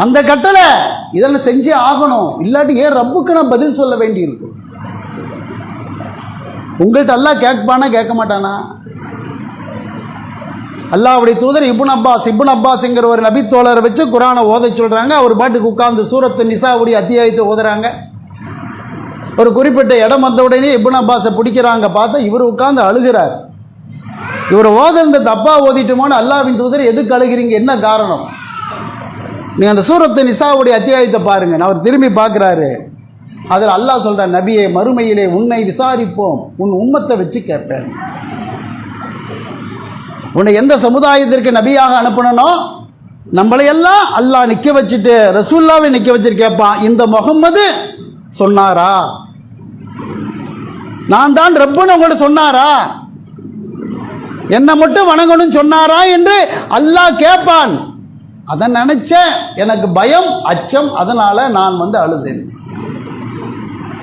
அந்த கட்டளை இதெல்லாம் செஞ்சே ஆகணும். இல்லாட்டி ஏன் ரப்புக்கு நான் பதில் சொல்ல வேண்டி இருக்கும். உங்கள்கிட்ட அல்லாஹ் கேட்பானா கேட்க மாட்டானா? அல்லாஹ்வுடைய தூதர் இப்னு அப்பாஸ்ங்கிற ஒரு நபி தோழரை வச்சு குர்ஆனை ஓத சொல்றாங்க. அவர் பாட்டுக்கு உட்கார்ந்து சூரத்து நிசாவுடைய அத்தியாயத்தை ஓதுறாங்க. ஒரு குறிப்பிட்ட இடம் வந்த உடனே இப்னு அப்பாஸை பிடிக்கிறாங்க. பார்த்தா இவர் உட்கார்ந்து அழுகிறார். இவர் ஓதுறது தப்பா ஓதிட்டுமோன்னு அல்லாஹ்வின் தூதர் எதுக்கு அழுகிறீங்க, என்ன காரணம்? நீங்க அந்த சூரத்து நிசாவுடைய அத்தியாயத்தை பாருங்க. அவர் திரும்பி பார்க்கிறாரு. அதில் அல்லாஹ் சொல்றார், நபியே மறுமையிலே உன்னை விசாரிப்போம், உன் உம்மத்தை வச்சு கேட்பேன். உன்னை எந்த சமுதாயத்திற்கு நபியாக அனுப்பணும், நம்மளையெல்லாம் அல்லாஹ் நிற்க வச்சுட்டு ரசூல்லாவை நிற்க வச்சுட்டு கேட்பான், இந்த முகம்மது சொன்னாரா, நான் தான் ரப்புன்னு உங்கள்ட்ட சொன்னாரா, என்னை மட்டும் வணங்கணும்னு சொன்னாரா என்று அல்லாஹ் கேட்பான். அதை நினைச்ச எனக்கு பயம், அச்சம், அதனால நான் அழுதேன்.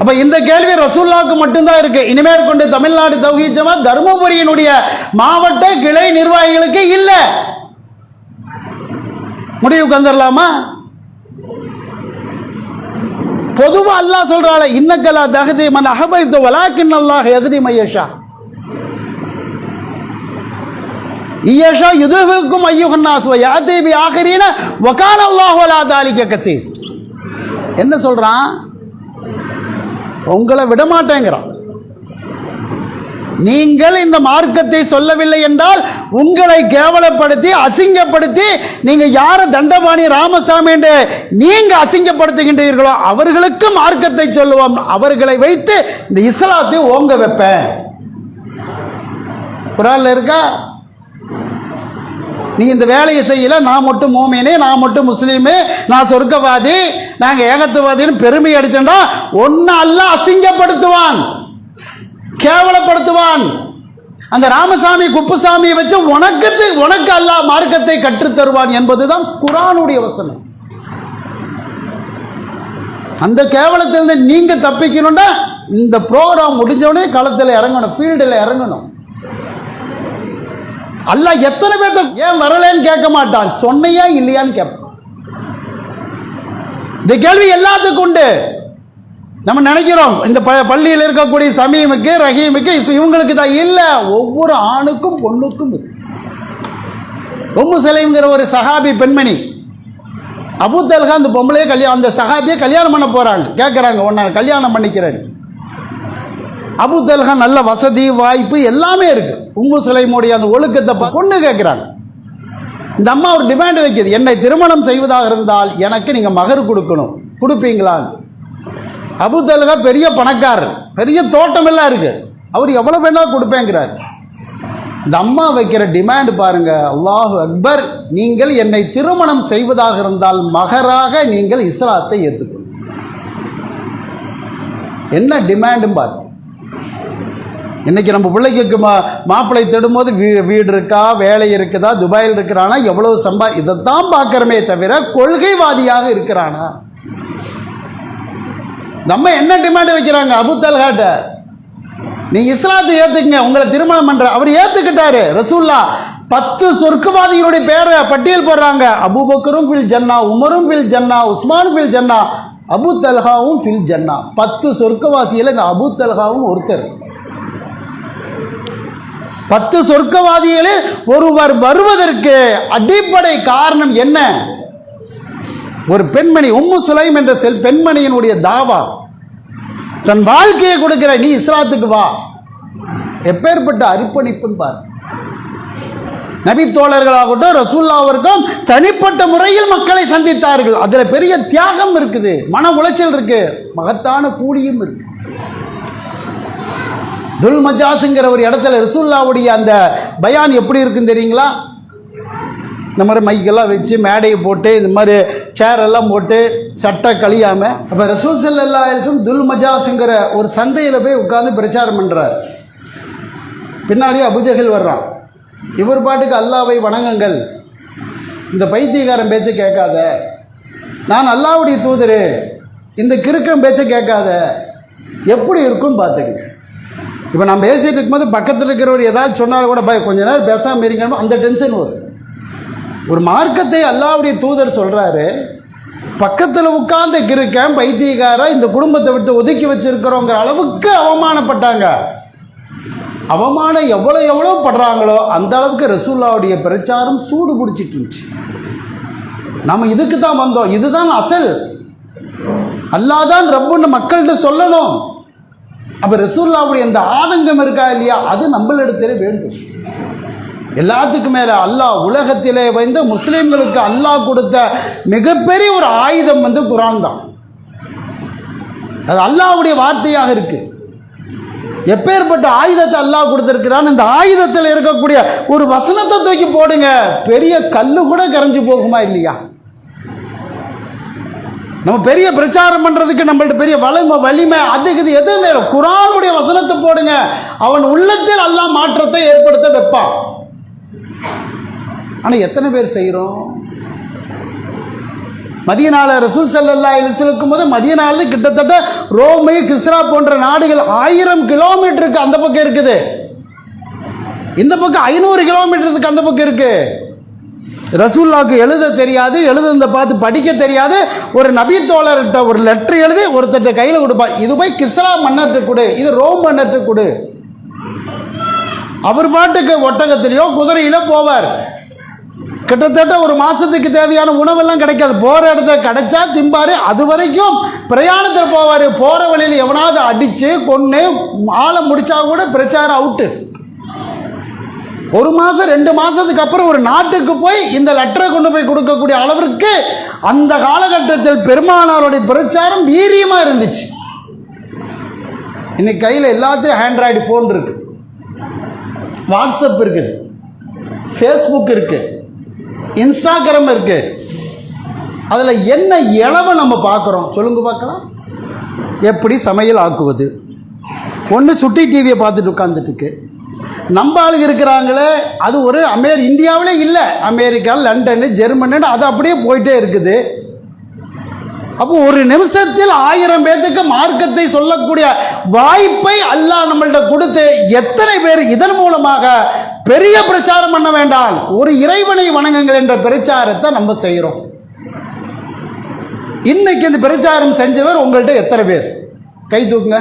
அப்ப இந்த கேள்வி ரசூலுல்லாஹ்வுக்கு மட்டும்தான் இருக்கு. இனிமேல் கொண்டு தமிழ்நாடு தௌஹீத் ஜமாத் தர்மபுரியினுடைய மாவட்ட கிளை நிர்வாகிகளுக்கு இல்ல. முடிவுக்கு வந்துடலாமா? பொதுவா அல்லாஹ் சொல்றாளே, இன்னக்கலா தஹதி மன் அஹபைத வலாக்கின் அல்லாஹ் யஹ்தி மய்யஷா இயஷா யுதுஹுக்கும் அய்யுஹன் நாஸ் வ யாதி பி ஆகிரீன வ கான அல்லாஹு அலா தாலிக கஸீர். என்ன சொல்றான்? உங்களை விடமாட்டேங்கிறான். நீங்கள் இந்த மார்க்கத்தை சொல்லவில்லை என்றால் உங்களை கேவலப்படுத்தி அசிங்கப்படுத்தி நீங்க யார தண்டபாணி ராமசாமி என்று நீங்க அசிங்கப்படுத்துகின்றீர்களோ அவர்களுக்கு மார்க்கத்தை சொல்லுவோம், அவர்களை வைத்து இந்த இஸ்லாத்தை ஓங்க வைப்பேன். குர்ஆன்ல இருக்கா? நீ இந்த வேலையை செய்யல, நான் மட்டும் மோமினே, நான் மட்டும் முஸ்லீமு, நான் சொர்க்கவாதி, நாங்க ஏகத்துவாதின்னு பெருமை அடிச்சா ஒன்னு அல்லாஹ் அசிங்கப்படுத்துவான், கேவலப்படுத்துவான். அந்த ராமசாமி குப்புசாமியை வச்சு உனக்கு அல்லாஹ் மார்க்கத்தை கற்றுத் தருவான் என்பதுதான் குர்ஆனுடைய வசனம். அந்த கேவலத்திலிருந்து நீங்க தப்பிக்கணும்னா இந்த ப்ரோக்ராம் முடிஞ்சவனே களத்தில் இறங்கணும், ஃபீல்டில் இறங்கணும். அல்லாஹ் எத்தனை பேர்த்த ஏன் வரலன்னு கேட்க மாட்டான், சொன்னையா இல்லையான்னு கேட்பான். இந்த கேள்வி எல்லாத்துக்கும் உண்டு. நம்ம நினைக்கிறோம் இந்த பள்ளியில் இருக்கக்கூடிய சமீமுக்கு ரஹீமுக்கு இவங்களுக்கு தான், இல்ல, ஒவ்வொரு ஆணுக்கும் பொண்ணுக்கும். உம்மு சலீம்ங்கிற ஒரு சஹாபி பெண்மணி, அபூ தல்ஹா அந்த பொம்பளையே அந்த சஹாபியை கல்யாணம் பண்ண போறாங்க. கேட்கறாங்க, உன்னை கல்யாணம் பண்ணிக்கிறேன். அபூ தல்ஹா நல்ல வசதி வாய்ப்பு எல்லாமே இருக்கு. உம்மு சுலைமுடைய அந்த ஒழுக்கத்தை பொண்ணு கேட்கிறாங்க. இந்த அம்மா ஒரு டிமாண்ட் வைக்குது, என்னை திருமணம் செய்வதாக இருந்தால் எனக்கு நீங்க மகர் கொடுக்கணும், கொடுப்பீங்களா? அபூ தல்ஹா பெரிய பணக்காரர், பெரிய தோட்டம் எல்லாம் இருக்கு, அவர் எவ்வளவு வேணாலும் கொடுப்பேங்கிறார். இந்த அம்மா வைக்கிற டிமாண்ட் பாருங்க, அல்லாஹு அக்பர், நீங்கள் என்னை திருமணம் செய்வதாக இருந்தால் மகராக நீங்கள் இஸ்லாத்தை ஏற்றுக்கணும். என்ன டிமாண்டு பாருங்க. இன்னைக்கு நம்ம பிள்ளைக்கு மாப்பிள்ளை தேடும்போது வீடு இருக்கா, வேலை இருக்குதா, துபாயில் இருக்கிறானா, எவ்வளவு இதைத்தான் பார்க்கிறமே தவிர கொள்கைவாதியாக இருக்கிறானா? நம்ம என்ன டிமாண்ட் வைக்கிறாங்க? அபூ தல்ஹாட்ட நீங்க இஸ்லாத்தை ஏத்துக்குங்க, உங்களை திருமணம் பண்ற. அவர் ஏத்துக்கிட்டாரு. ரசூலுல்லாஹ் 10 சொர்க்கவாதிகளுடைய பேரை பட்டியல் போடுறாங்க. அபூபக்கரும் ஃபில் ஜன்னா, உமரும் ஃபில் ஜன்னா, உஸ்மான் ஃபில் ஜன்னா, அபூ தல்ஹாவும் ஃபில் ஜன்னா. 10 சொர்க்கவாசியில் இந்த அபூ தல்ஹாவும் ஒருத்தர். 10 சொர்க்கவாதிகளில் ஒருவர் வருவதற்கு அடிப்படை காரணம் என்ன? ஒரு பெண்மணி, உம்மு சுலைம் என்ற பெண்மணியினுடைய தாவா, தன் வாழ்க்கையை கொடுக்கிற, நீ இஸ்லாத்துக்கு வா. எப்பேற்பட்ட அர்ப்பணிப்புன்னு பாரு. நபி தோழர்களாகட்டும் ரசூலுல்லாஹ்விற்கும் தனிப்பட்ட முறையில் மக்களை சந்தித்தார்கள். அதுல பெரிய தியாகம் இருக்குது, மன உளைச்சல் இருக்கு, மகத்தான கூலியும் இருக்கு. துல் மஜாஸ்ங்கிற ஒரு இடத்துல ரசூலுல்லாஹ்வுடைய அந்த பயான் எப்படி இருக்குன்னு தெரியுங்களா? இந்த மாதிரி மைக்கெல்லாம் வச்சு மேடையை போட்டு இந்த மாதிரி சேர் எல்லாம் போட்டு சட்டை கழியாம, அப்போ ரசூல் ஸல்லல்லாஹு அலைஹி வஸல்லம் துல் மஜாஸ்ங்கிற ஒரு சந்தையில் போய் உட்கார்ந்து பிரச்சாரம் பண்றார். பின்னாடி அபூஜஹல் வர்றான். இவர் பாட்டுக்கு அல்லாவை வணங்குங்கள், இந்த பைத்தியக்காரன் பேச்சை கேட்காத, நான் அல்லாஹ்வுடைய தூதரு, இந்த கிறுக்கன் பேச்சை கேட்காத. எப்படி இருக்குன்னு பார்த்துக்க. இப்போ நான் பேசிகிட்டு இருக்கும்போது பக்கத்தில் இருக்கிறவர் ஏதாவது சொன்னாலும் கூட கொஞ்ச நேரம் பேசாமல் இருக்கணும், அந்த டென்ஷன் வரும். ஒரு மார்க்கத்தை அல்லாஹ்வுடைய தூதர் சொல்கிறாரு, பக்கத்தில் உட்கார்ந்து கிறுக்கன் பைத்தியக்கார இந்த குடும்பத்தை விட்டு ஒதுக்கி வச்சிருக்கிறோங்கிற அளவுக்கு அவமானப்பட்டாங்க. அவமானம் எவ்வளோ படுறாங்களோ அந்த அளவுக்கு ரசூலுல்லாஹ்வுடைய பிரச்சாரம் சூடு பிடிச்சிட்டு இருந்துச்சு. நம்ம இதுக்கு தான் வந்தோம், இதுதான் அசல், அல்லாஹ் தான் ரப்புன்னு மக்கள்கிட்ட சொல்லணும். அப்போ ரசூலுல்லாஹ்வுடைய இந்த ஆதங்கம் இருக்கா இல்லையா, அது நம்மளிடத்திலே வேண்டும். எல்லாத்துக்கும் மேலே அல்லாஹ் உலகத்திலே வந்து முஸ்லீம்களுக்கு அல்லாஹ் கொடுத்த மிகப்பெரிய ஒரு ஆயுதம் வந்து குர்ஆன் தான். அது அல்லாஹ்வுடைய வார்த்தையாக இருக்கு. எப்பேற்பட்ட ஆயுதத்தை அல்லாஹ் கொடுத்திருக்கிறான். இந்த ஆயுதத்தில் இருக்கக்கூடிய ஒரு வசனத்தை தூக்கி போடுங்க, பெரிய கல்லு கூட கரைஞ்சு போகுமா இல்லையா? நம்ம பெரிய பிரச்சாரம் பண்றதுக்கு நம்மள்ட்ட பெரிய வலிமை அதுக்கு எது நேரம் குர்ஆனுடைய வசனத்தை போடுங்க, அவன் உள்ளத்தில் அல்லாஹ் மாற்றத்தை ஏற்படுத்த வைப்பான். ஆனால் எத்தனை பேர் செய்கிறோம்? மதீனால ரசூல் ஸல்லல்லாஹு அலைஹி வஸல்லம் இருக்கும்போது மதீனால கிட்டத்தட்ட ரோமு கிஸ்ரா போன்ற நாடுகள் 1000 கிலோமீட்டருக்கு அந்த பக்கம் இருக்குது, இந்த பக்கம் 500 கிலோமீட்டருக்கு அந்த பக்கம் இருக்கு. ரசூலுல்லாஹ்க்கு எழுத தெரியாது, எழுதுனதை பார்த்து படிக்க தெரியாது. ஒரு நபி தோழர்கிட்ட ஒரு லெட்டர் எழுதி ஒருத்தட்ட கையில் கொடுப்பா, இது போய் கிஸ்ரா மன்னர்கிட்ட கொடு, இது ரோம் மன்னர்கிட்ட கொடு. அவர் பாட்டுக்கு ஒட்டகத்திலேயோ குதிரையிலோ போவார். கிட்டத்தட்ட ஒரு மாசத்துக்கு தேவையான உணவெல்லாம் கிடைக்காது, போற இடத்துல கிடைச்சா திம்பாரு. அது வரைக்கும் பிரயாணத்தில் போவார். போற வழியில் எவனாவது அடிச்சு கொன்று ஆளை முடிச்சா கூட பிரச்சாரம் அவுட்டு. ஒரு மாசம் 2 மாசத்துக்கு அப்புறம் ஒரு நாட்டுக்கு போய் இந்த லெட்டரை கொண்டு போய் கொடுக்கக்கூடிய அளவிற்கு அந்த காலகட்டத்தில் பெருமானாருடைய பிரச்சாரம் வீரியமா இருந்துச்சு. இன்னைக்கு கையில் எல்லாத்தையும் ஆண்ட்ராய்டு ஃபோன் இருக்கு, வாட்ஸ்அப் இருக்குது, ஃபேஸ்புக் இருக்கு, இன்ஸ்டாகிராம் இருக்கு. அதில் என்ன இளவை நம்ம பார்க்குறோம் சொல்லுங்க பார்க்கலாம். எப்படி சமையல் ஆக்குவது, ஒன்று சுட்டி டிவியை பார்த்துட்டு உட்காந்துட்டு இருக்கு. நம்ம ஆளுங்க இருக்கிறாங்களே, அது ஒரு இந்தியாவிலே இல்லை, அமெரிக்கா, லண்டனு, ஜெர்மனு, அது அப்படியே போயிட்டே இருக்குது. அப்போ ஒரு நிமிஷத்தில் 1000 பேத்துக்கு மார்க்கத்தை சொல்லக்கூடிய வாய்ப்பை அல்லாஹ் நம்மள்ட்ட கொடுத்து எத்தனை பேர் இதன் மூலமாக பெரிய பிரச்சாரம் பண்ண வேண்டாம், ஒரு இறைவனை வணங்குங்கள் என்ற பிரச்சாரத்தை நம்ம செய்கிறோம். இன்னைக்கு இந்த பிரச்சாரம் செஞ்சவர் உங்கள்கிட்ட எத்தனை பேர் கை தூக்குங்க.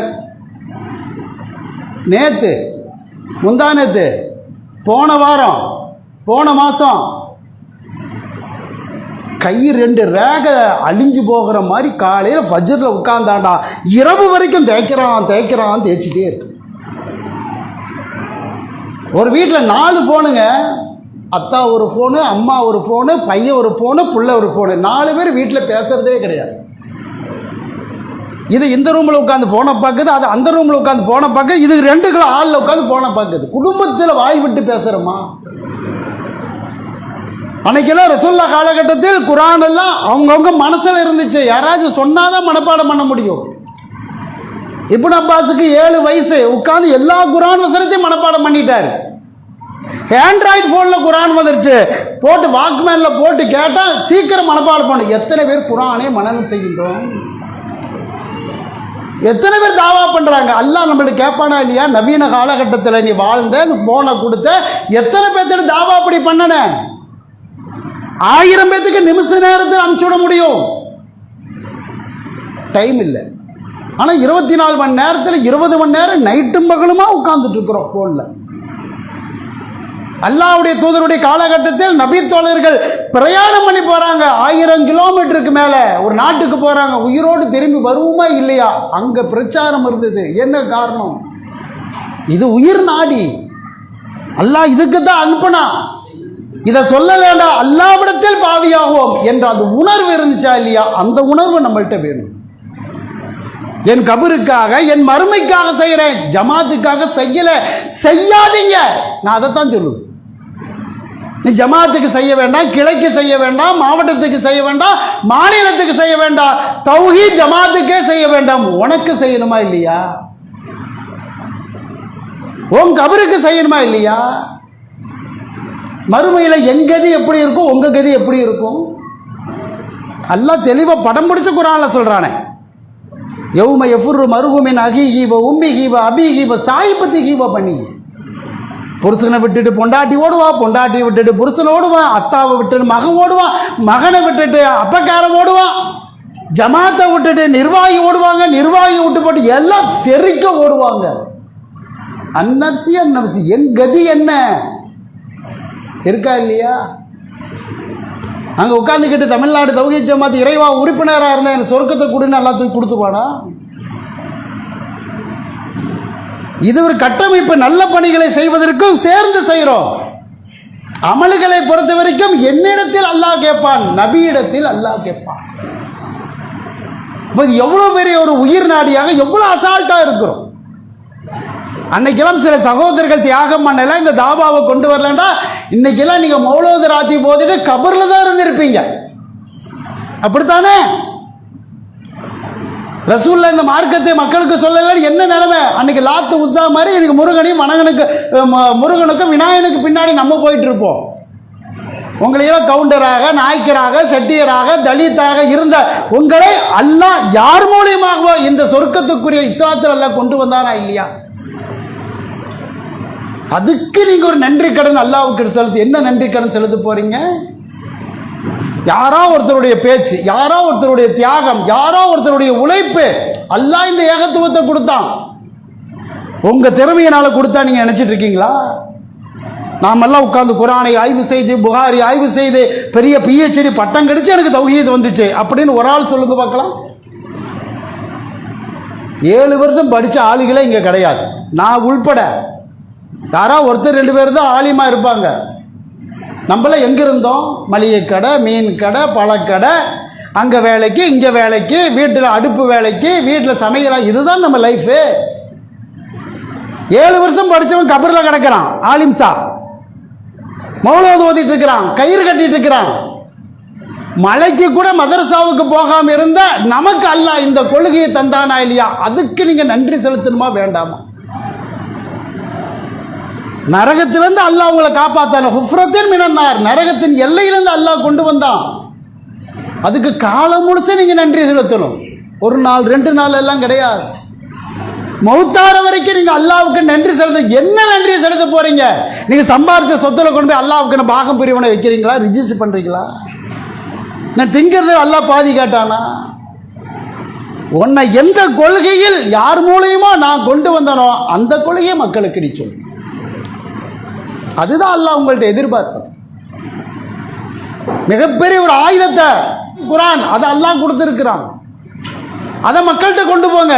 நேத்து, முந்தானத்து, போன வாரம், போன மாசம் கை 2 ரேக அழிஞ்சு போகிற மாதிரி காலையில் ஃபஜ்ரில் உட்கார்ந்தாண்டா இரவு வரைக்கும் தேய்க்கிறான் தேய்ச்சிட்டே இருக்கு. ஒரு வீட்டில் 4 ஃபோனுங்க, அத்தா ஒரு ஃபோனு, அம்மா ஒரு ஃபோனு, பையன் ஒரு ஃபோனு, புள்ள ஒரு ஃபோனு, 4 பேர் வீட்டில் பேசுறதே கிடையாது. இது இந்த ரூமில் உட்காந்து ஃபோனை பார்க்குது, அது அந்த ரூமில் உட்காந்து ஃபோனை பார்க்குது, இது 2 கிலோ ஆளில் உட்காந்து ஃபோனை பார்க்குது. குடும்பத்தில் வாய் விட்டு பேசுகிறோமா? அன்னைக்கெல்லாம் ரசூலுல்லாஹ் காலகட்டத்தில் குர்ஆன் எல்லாம் அவங்கவுங்க மனசில் இருந்துச்சு, யாராச்சும் சொன்னாதான் மனப்பாடம் பண்ண முடியும். இப்னு அப்பாஸுக்கு 7 வயசு, உட்காந்து எல்லா குர்ஆன் வசனத்தையும் மனப்பாடம் பண்ணிட்டாரு. ஆண்ட்ராய்டு ஃபோனில் குர்ஆன் வந்துருச்சு, போட்டு வாக்மேனில் போட்டு கேட்டால் சீக்கிரம் மனப்பாடம் பண்ணு. எத்தனை பேர் குர்ஆனை மனனம் செய்கின்றோம்? எத்தனை பேர் தாவா பண்ணுறாங்க? அல்லாஹ் நம்மளுக்கு கேட்பானா இல்லையா? நவீன காலகட்டத்தில் நீ வாழ்ந்த போனை கொடுத்த எத்தனை பேர்த்துக்கு தாவா அப்படி பண்ணன? 1000 பேத்துக்கு நிமிஷ நேரத்தில் அனுப்பிச்சு விட முடியும், டைம் இல்லை. ஆனால் 24 மணி நேரத்தில் 20 மணி நேரம் நைட்டும் பகலுமா உட்கார்ந்துட்டு இருக்கிறோம் ஃபோனில். அல்லாஹ்வுடைய தூதருடைய காலகட்டத்தில் நபி தோழர்கள் பிரயாணம் பண்ணி போறாங்க, 1000 கிலோமீட்டருக்கு மேல ஒரு நாட்டுக்கு போறாங்க, உயிரோடு திரும்பி வருவோமா இல்லையா? அங்க பிரச்சாரம் இருந்தது. என்ன காரணம்? இது உயிர் நாடி, அல்லாஹ் இதுக்கு தான் அனுப்புனா. இதை சொல்ல வேண்டாம், அல்லாஹ்விடத்தில் பாவியாகும் என்ற அந்த உணர்வு இருந்துச்சா இல்லையா? அந்த உணர்வு நம்மள்கிட்ட வேணும். என் கபருக்காக, என் மறுமைக்காக செய்கிறேன், ஜமாத்துக்காக செய்யல, செய்யாதீங்க. நான் அதைத்தான் சொல்லுவேன். நீ ஜமாத்துக்கு செய்ய வேண்டாம், கிளைக்கு செய்ய வேண்டாம், மாவட்டத்துக்கு செய்ய வேண்டாம், மாநிலத்துக்கு செய்ய வேண்டாம், தௌஹீத் ஜமாத்துக்கே செய்ய வேண்டாம். உனக்கு செய்யணுமா இல்லையா? உன் கபருக்கு செய்யணுமா இல்லையா? மறுமையில் என் கதி எப்படி இருக்கும், உங்க கதி எப்படி இருக்கும்? அல்லாஹ் தெளிவாக படம் பிடிச்ச குர்ஆன்ல சொல்றானே. யௌம யஃபுர்ரு மர்ஹூமின் அஹீஹி வ உம்மிஹி வ அபீஹி வ சாயிபத்திஹி வ பனி. புருஷனை விட்டுட்டு பொண்டாட்டி ஓடுவா, பொண்டாட்டியை விட்டுட்டு புருஷன் ஓடுவான், அத்தாவை விட்டுட்டு மகன் ஓடுவான், மகனை விட்டுட்டு அப்பக்காரன் ஓடுவான், ஜமாத்தை விட்டுட்டு நிர்வாகி ஓடுவாங்க, நிர்வாகி விட்டு போட்டு எல்லாம் தெறிக்க ஓடுவாங்க. அந்நப்சி அந்நப்சி, என் கதி என்ன இருக்கா இல்லையா? அங்கே உட்காந்துக்கிட்டு தமிழ்நாடு தௌஹீத் ஜமாத் இறைவா உறுப்பினராக இருந்தால் எனக்கு சொர்க்கத்தை கொடுன்னு எல்லாத்துக்கும் கொடுத்துப்பானா? இது ஒரு கட்டமைப்பு. நல்ல பணிகளை செய்வதற்கும் சேர்ந்து செய்கிறோம். அமல்களை பொறுத்த வரைக்கும் என்னிடத்தில் அல்லாஹ் கேட்பான், நபியிடத்தில் அல்லாஹ் கேட்பான். எவ்வளவு பெரிய ஒரு உயிர் நாடியாக எவ்வளவு அசால்ட்டா இருக்கிறோம். அன்னைக்கெல்லாம் சில சகோதரர்கள் தியாகம் பண்ணல, இந்த தாபாவை கொண்டு வரலன்னா இன்னைக்கெல்லாம் நீங்க மௌலூத் ராத்தி போதிட்டு கபர்ல தான் இருந்திருப்பீங்க. அப்படித்தானே? ரசூல்லா இந்த மார்க்கத்தை மக்களுக்கு சொல்லல, என்ன நிலைமை? அன்னைக்கு லாத்து உஸா மாதிரி இன்னைக்கு முருகனுக்கு விநாயகனுக்கு பின்னாடி நம்ம போயிட்டு இருப்போம். உங்களையெல்லாம் கவுண்டராக, நாய்க்கராக, செட்டியராக, தலித்தாக இருந்த உங்களை அல்லாஹ் யார் மூலியமாக இந்த சொர்க்கத்துக்குரிய இஸ்லாத்தில் அல்லாஹ் கொண்டு வந்தானா இல்லையா? அதுக்கு நீங்க ஒரு நன்றி கடன் அல்லாஹ்வுக்கு செலுத்து. என்ன நன்றி கடன் செலுத்த போறீங்க? யாரோ ஒருத்தருடைய பேச்சு, யாரோ ஒருத்தருடைய தியாகம், யாரோ ஒருத்தருடைய உழைப்பு அல்லாஹ் இந்த ஏகத்துவத்தை கொடுத்தான். உங்க திறமையினால கொடுத்தா நீங்க நினைச்சிட்டு இருக்கீங்களா? நாமெல்லாம் உட்கார்ந்து குர்ஆனை ஆய்வு செய்து, புகாரி ஆய்வு செய்து, பெரிய PhD பட்டம் கிடைச்சு எனக்கு தௌஹீத் வந்துச்சு அப்படின்னு ஒரு ஆள் சொல்லுங்க பார்க்கலாம். 7 வருஷம் படிச்ச ஆளுகளே இங்க கிடையாது, நான் உள்பட. யாரா ஒருத்தர் 2 பேர் தான் ஆலிமா இருப்பாங்க. நம்மள எங்க இருந்தோம்? மளிகை கடை, மீன் கடை, பழக்கடை, அங்க வேலைக்கு, இங்க வேலைக்கு, வீட்டில் அடுப்பு வேலைக்கு, வீட்டில் சமையலா, இதுதான் நம்ம லைஃபு. 7 வருஷம் படிச்சவன் கபர்ல கிடக்கிறான், ஆலிம்சா மௌலூத் ஓதிட்டு இருக்கிறான், கயிறு கட்டிட்டு இருக்கிறான். மலைக்கு கூட மதரசாவுக்கு போகாம இருந்த நமக்கு அல்லாஹ் இந்த கொள்கையை தந்தானா இல்லையா? அதுக்கு நீங்க நன்றி செலுத்தணுமா வேண்டாமா? நரகத்திலிருந்து அல்லாஹ் உங்களை காப்பாத்தான, ஹுஃப்ரத்தின் மினன்னார், நரகத்தின் எல்லையிலிருந்து அல்லாஹ் கொண்டு வந்தான். அதுக்கு காலம் முழுசு நீங்க நன்றி செலுத்தணும். ஒரு நாள் 2 நாள் எல்லாம் கிடையாது. மௌத்தார வரைக்கும் நீங்க அல்லாஹ்வுக்கு நன்றி செலுத்த. என்ன நன்றி செலுத்த போறீங்க? நீங்க சம்பாதிச்ச சொத்துல கொண்டு போய் அல்லாஹ்வுக்கு பாகம் பிரிவினை வைக்கிறீங்களா? ரிஜிஸ்டர் பண்றீங்களா? நான் திங்கிறது அல்லாஹ் பாதி கேட்டானா? உன்னை எந்த கொள்கையில் யார் மூலியமோ நான் கொண்டு வந்தனோ அந்த கொள்கையை மக்களுக்கு நீ சொல்லு. அதுதான் அல்லாஹ் உங்கள்ட்ட எதிர்பார்ப்பது. மிகப்பெரிய ஒரு ஆயுதத்தை குர்ஆன் அதை அல்லாஹ் கொடுத்திருக்கிறான். அதை மக்கள்கிட்ட கொண்டு போங்க.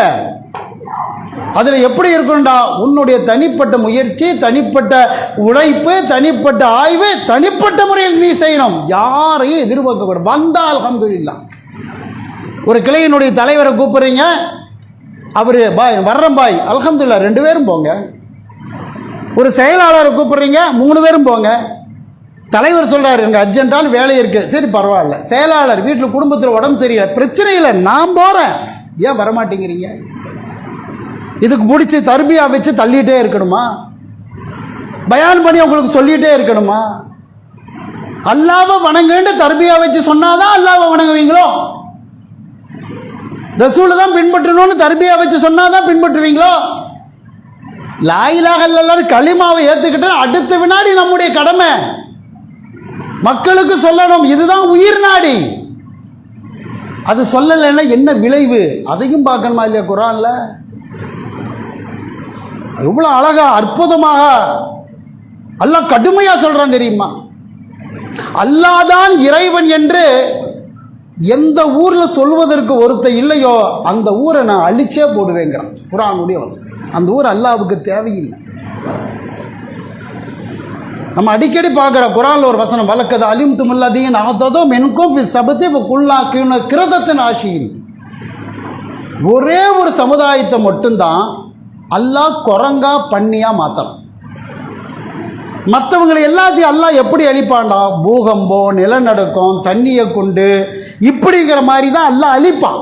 அதில் எப்படி இருக்கும்டா? உன்னுடைய தனிப்பட்ட முயற்சி, தனிப்பட்ட உழைப்பு, தனிப்பட்ட ஆய்வு, தனிப்பட்ட முறையில் நீ செய்யணும். யாரையும் எதிர்பார்க்க கூடாது. வந்தால் அல்ஹம்துலில்லாஹ். ஒரு கிளையினுடைய தலைவரை கூப்பிடுறீங்க, அவரு பாய் வர்றேன் பாய், அல்ஹம்துலில்லாஹ் 2 பேரும் போங்க. ஒரு செயலாளரை கூப்பிடுறீங்க, 3 பேரும் போங்க. தலைவர் சொல்றாரு எனக்கு அர்ஜென்ட்டான வேலை இருக்கு, சரி பரவாயில்ல. செயலாளர் வீட்டில் குடும்பத்தில் உடம்பு சரியில்லை, பிரச்சனை இல்லை, நான் போறேன், ஏன் வரமாட்டேங்கிறீங்க? இதுக்கு முடிச்சு தர்பியா வச்சு தள்ளிட்டே இருக்கணுமா? பயான் பண்ணி உங்களுக்கு சொல்லிட்டே இருக்கணுமா? அல்லாஹ்வை வணங்குன்னு தர்பியா வச்சு சொன்னாதான் அல்லாஹ்வை வணங்குவீங்களோ? ரசூலை தான் பின்பற்றணும்னு தர்பியா வச்சு சொன்னாதான் பின்பற்றுவீங்களோ? லா இலாஹ இல்லல்லாஹ் கலிமாவை ஏத்துக்கிட்டு அடுத்த வினாடி நம்முடைய கடமை மக்களுக்கு சொல்லணும். இதுதான் உயிர் நாடி. அது சொல்லலைன்னா என்ன விளைவு? அதையும் பார்க்கணுமா இல்லையா? குர்ஆன்ல எவ்வளவு அழகா அற்புதமாக அல்லாஹ் கடுமையா சொல்றான் தெரியுமா? அல்லாஹ் தான் இறைவன் என்று எந்த ஊர்ல சொல்வதற்கு ஒருத்தர் இல்லையோ அந்த ஊரை நான் அழிச்சே போடுவேங்கிறான் குர்ஆனுடைய வசனம். அந்த ஊர் அல்லாஹ்வுக்கு தேவையில்லை. நம்ம அடிக்கடி பார்க்குற குர்ஆன்ல ஒரு வசனம், வலக்கது அலிம்துமுல்லதீன அஅதது மின்கும் ஃபி ஸபதி வகுல்லாகின கிரதத்தின் ஆஷியின். ஒரே ஒரு சமுதாயத்தை மட்டும்தான் அல்லாஹ் குரங்கா பண்ணியா மாத்தலாம். மற்றவங்களை எல்லாத்தையும் அல்லாஹ் எப்படி அழிப்பான்டா? பூகம்பம், நிலநடுக்கம், தண்ணியை கொண்டு இப்படிங்கிற மாதிரி தான் அல்லாஹ் அழிப்பான்.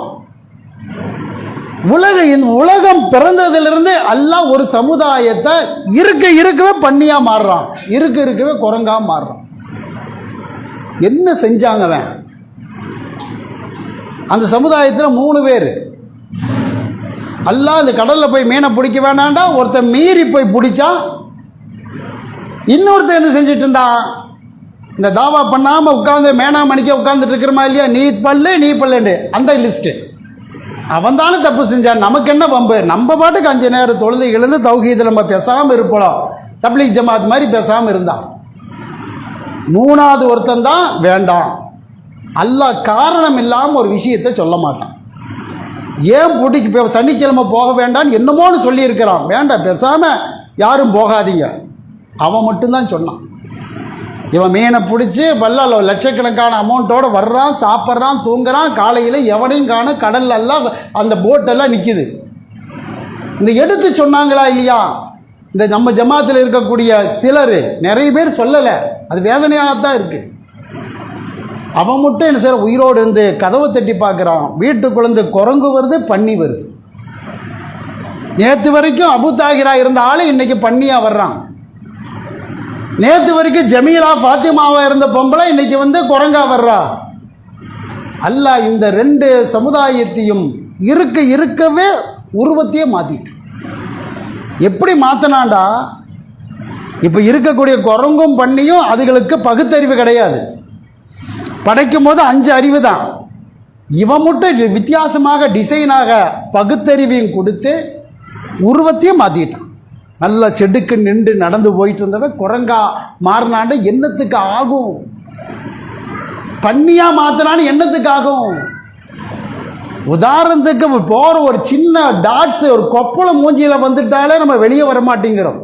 உலகம் பிறந்ததிலிருந்து அல்லாஹ் ஒரு சமுதாயத்தை இருக்கவே பண்ணியா மாறுறான், இருக்கவே குரங்கா மாறுறான். என்ன செஞ்சாங்க? அந்த சமுதாயத்தில் 3 பேர் அல்லாஹ் இந்த கடலில் போய் மீனை பிடிக்க வேணாண்டா, ஒருத்தன் மீறி போய் பிடிச்சா இன்னொருத்தன் என்ன செஞ்சுட்டு இருந்தான், இந்த தாவா பண்ணாமல் உட்காந்து மேனாமணிக்க உட்காந்துட்டு இருக்கிறமா இல்லையா, நீ பல்லுண்டு அந்த லிஸ்ட்டு. அவன் தானே தப்பு செஞ்சான், நமக்கு என்ன பம்பு, நம்ம பாட்டுக்கு 5 நேரம் தொழுது எழுந்து தௌஹீதில் நம்ம பேசாமல் இருப்போம், தப்லீக் ஜமாத் மாதிரி பேசாமல் இருந்தான். 3வது ஒருத்தன் தான் வேண்டாம், அல்லாஹ் காரணம் இல்லாமல் ஒரு விஷயத்தை சொல்ல மாட்டான். ஏன் பூட்டிக்கு சனிக்கிழமை போக வேண்டான்னு என்னமோன்னு சொல்லியிருக்கிறான், வேண்டாம் பேசாமல் யாரும் போகாதீங்க, அவன் மட்டும்தான் சொன்னான். இவன் மீனை பிடிச்சி வல்ல லட்சக்கணக்கான அமௌண்ட்டோடு வர்றான், சாப்பிட்றான், தூங்குறான், காலையில் எவனையும் காண, கடல்ல எல்லாம் அந்த போட்டெல்லாம் நிற்கிது. இந்த எடுத்து சொன்னாங்களா இல்லையா, இந்த நம்ம ஜமாத்தில் இருக்கக்கூடிய சிலர் நிறைய பேர் சொல்லலை, அது வேதனையாகத்தான் இருக்குது. அவன் மட்டும் என்ன சார் உயிரோடு இருந்து கதவை தட்டி பார்க்குறான், வீட்டுக்குள்ளேருந்து குரங்கு வருது, பன்னி வருது. நேற்று வரைக்கும் அபு தாகிரா இருந்த ஆள் இன்னைக்கு பன்னியாக வர்றான். நேற்று வரைக்கும் ஜமீலா ஃபாத்திமாவா இருந்த பொம்பளை இன்னைக்கு வந்து குரங்கா வர்றா. அல்லாஹ் இந்த 2 சமுதாயத்தையும் இருக்கவே உருவத்தையே மாற்றிட்டு. எப்படி மாற்றினாண்டா, இப்போ இருக்கக்கூடிய குரங்கும் பண்ணியும் அதுகளுக்கு பகுத்தறிவு கிடையாது, படைக்கும் போது 5 அறிவு தான். இவன் மட்டும் வித்தியாசமாக டிசைனாக பகுத்தறிவையும் கொடுத்து உருவத்தையும் மாற்றிட்டான். நல்லா செடுக்கு நின்று நடந்து போயிட்டு இருந்தவன் குரங்கா மாறினாண்டு என்னத்துக்கு ஆகும், பண்ணியா மாத்தினான்னு என்னத்துக்கு ஆகும். உதாரணத்துக்கு போகிற ஒரு சின்ன டாட்ஸ், ஒரு கொப்பளை மூஞ்சியில் வந்துட்டாலே நம்ம வெளியே வர மாட்டேங்கிறோம்.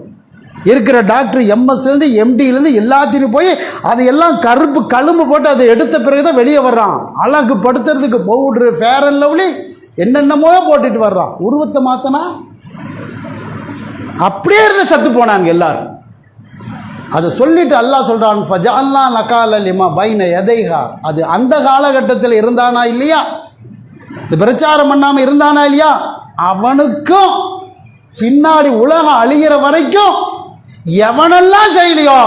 இருக்கிற டாக்டர் எம்எஸ்லேருந்து எம்டிலேருந்து எல்லாத்தையும் போய் அதையெல்லாம் கருப்பு கழும்பு போட்டு அதை எடுத்த பிறகு தான் வெளியே வர்றான். அழகு படுத்துறதுக்கு பவுட்ரு, ஃபேர் அண்ட் லவ்லி என்னென்னமோ போட்டுட்டு வர்றான். உருவத்தை மாற்றினா அப்படியே இருந்து சத்து போனாங்க எல்லாரும். அதை சொல்லிட்டு அல்லாஹ் சொல்கிறான், ஃபஜஅல்னா நகால லிமா பைன யதைஹா. அது அந்த காலகட்டத்தில் இருந்தானா இல்லையா, இந்த பிரச்சாரம் பண்ணாமல் இருந்தானா இல்லையா, அவனுக்கும் பின்னாடி உலகம் அழிகிற வரைக்கும் எவனெல்லாம் செய்யலையோ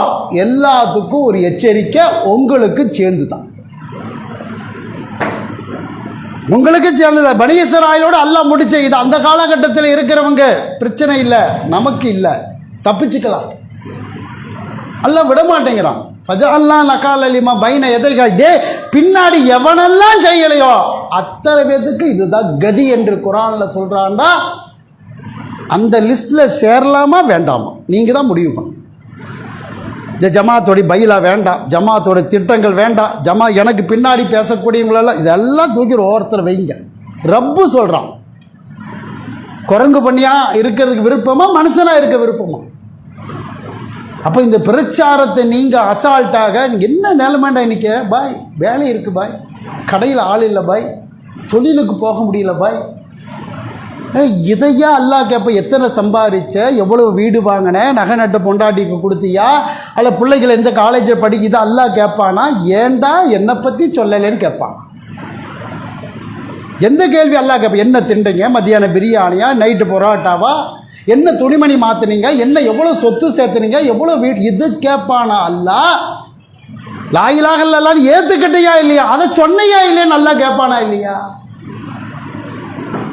எல்லாத்துக்கும் ஒரு எச்சரிக்கை உங்களுக்கு சேர்ந்து தான், உங்களுக்கு சேர்ந்தது. பனி இஸ்ராயீலோடு அல்லாஹ் முடிச்ச இது. அந்த காலகட்டத்தில் இருக்கிறவங்க பிரச்சனை இல்லை, நமக்கு இல்லை, தப்பிச்சுக்கலாம். அல்லாஹ் விட மாட்டேங்கிறான். ஃபஜஅல்னா நகால லிமா பைன யதைஹா. பின்னாடி எவனெல்லாம் செய்யலையோ அத்தனை பேத்துக்கு இதுதான் கதி என்று குர்ஆன்ல சொல்றான்டா. அந்த லிஸ்ட்டில் சேரலாமா வேண்டாமா நீங்கள் தான் முடிவு பண்ணணும். இந்த ஜமாத்தோடைய பைலா வேண்டாம், ஜமாத்தோட திட்டங்கள் வேண்டாம், எனக்கு பின்னாடி பேசக்கூடியவங்களெல்லாம் இதெல்லாம் தூக்கி ஓரத்தில் வைங்க. ரப்பு சொல்கிறான், குரங்கு பண்ணியா இருக்கிறதுக்கு விருப்பமா, மனுஷனாக இருக்க விருப்பமா? அப்போ இந்த பிரச்சாரத்தை நீங்கள் அசால்ட்டாக நீங்கள் என்ன நிலைமைண்டா இன்னைக்கு, பாய் வேலை இருக்குது பாய், கடையில் ஆள் இல்லை பாய், தொழிலுக்கு போக முடியல பாய், இதையா அல்லாஹ் கேட்ப, எத்தனை சம்பாதிச்ச, எவ்வளவு வீடு வாங்கின, நகை நட்டு பொண்டாட்டிக்கு கொடுத்தியா, அல்ல பிள்ளைகள் எந்த காலேஜில் படிக்குதா அல்லாஹ் கேட்பானா? ஏண்டா என்னை பற்றி சொல்லலைன்னு கேட்பான். எந்த கேள்வி அல்லாஹ் கேட்ப? என்ன திண்டீங்க, மத்தியானம் பிரியாணியா, நைட்டு பொரோட்டாவா, என்ன துணிமணி மாற்றினீங்க, என்ன எவ்வளோ சொத்து சேர்த்துனீங்க, எவ்வளோ வீடு, இது கேட்பானா அல்லாஹ்? லா இலாஹ இல்லல்லாஹ்னு ஏற்றுக்கிட்டியா இல்லையா, அதை சொன்னையா இல்லையான்னு அல்லாஹ் கேட்பானா இல்லையா?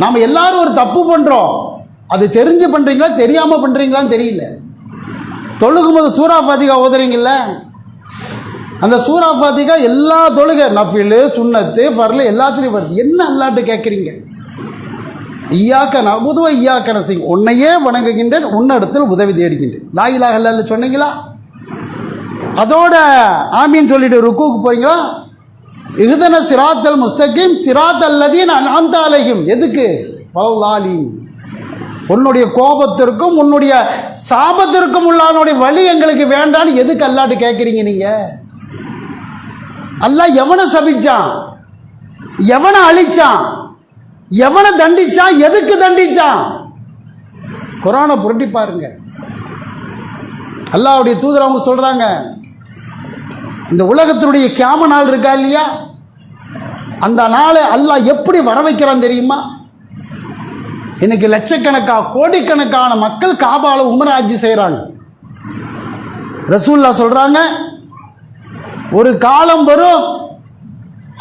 நாம் எல்லாரும் ஒரு தப்பு பண்ணுறோம், அது தெரிஞ்சு பண்ணுறீங்களா தெரியாமல் பண்ணுறீங்களான்னு தெரியல. தொழுகும் போது சூரா ஃபாத்திகா ஓதுறீங்கல்ல, அந்த சூரா ஃபாத்திகா எல்லா தொழுகை நஃபிலு சுன்னத்து ஃபர்லு எல்லாத்துலேயும் வருது. என்ன அல்லாஹ்ட்ட கேட்குறீங்க? ஐயாக்க நபுதுவ ஐயாக்க நசிங், உன்னையே வணங்குகின்றேன், உன்னிடத்தில் உதவி தேடுகின்றேன். லா இலாஹ இல்லல்லாஹ் சொன்னீங்களா? அதோட ஆமீன் சொல்லிட்டு ருக்குக்கு போறீங்களா? இஹ்தன சிராத்தல் முஸ்தகீம் சிராத்தல் லதீன அன்அம்த அலைஹிம். எதுக்கு? வல்லாலின். உன்னுடைய கோபத்திற்கும் உன்னுடைய சாபத்திற்கும் உள்ளானுடைய வழி எங்களுக்கு வேண்டான்னு எதுக்கு அல்லாஹ்ட்ட கேட்குறீங்க நீங்க? அல்லாஹ் எவனை சபிச்சான், எவனை அழிச்சான், எவனை தண்டிச்சான், எதுக்கு தண்டிச்சான்? குர்ஆனை புரட்டி பாருங்க. அல்லாஹ்வுடைய தூதர் அவங்க சொல்றாங்க, இந்த உலகத்தினுடைய கியாம நாள் இருக்கா இல்லையா, அந்த நாளை அல்லாஹ் எப்படி வர வைக்கிறான் தெரியுமா? இன்னைக்கு லட்சக்கணக்கான கோடிக்கணக்கான மக்கள் காபால உம்ரா ஹஜ் செய்கிறாங்க. ரசூலுல்லாஹ் சொல்றாங்க, ஒரு காலம் வரும்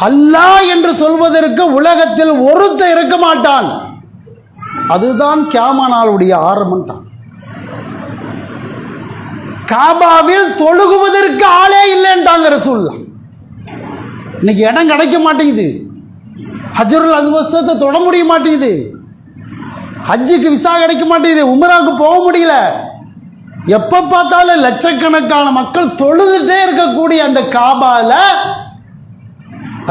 அல்லாஹ் என்று சொல்வதற்கு உலகத்தில் ஒருத்தர் இருக்க மாட்டான். அதுதான் கியாம நாளுடைய ஆரம்பம் தான். காபாவில் தொழுகுவதற்கு ஆளே இல்லைன்ட்டாங்க ரசூலுல்லாஹ். இன்னைக்கு இடம் கிடைக்க மாட்டேங்குது, ஹஜ்ருல் அஸ்வத்தை தொட முடிய மாட்டேங்குது, ஹஜ்ஜுக்கு விசா கிடைக்க மாட்டேங்குது, உம்ராவுக்கு போக முடியல. எப்போ பார்த்தாலும் லட்சக்கணக்கான மக்கள் தொழுதுட்டே இருக்கக்கூடிய அந்த காபால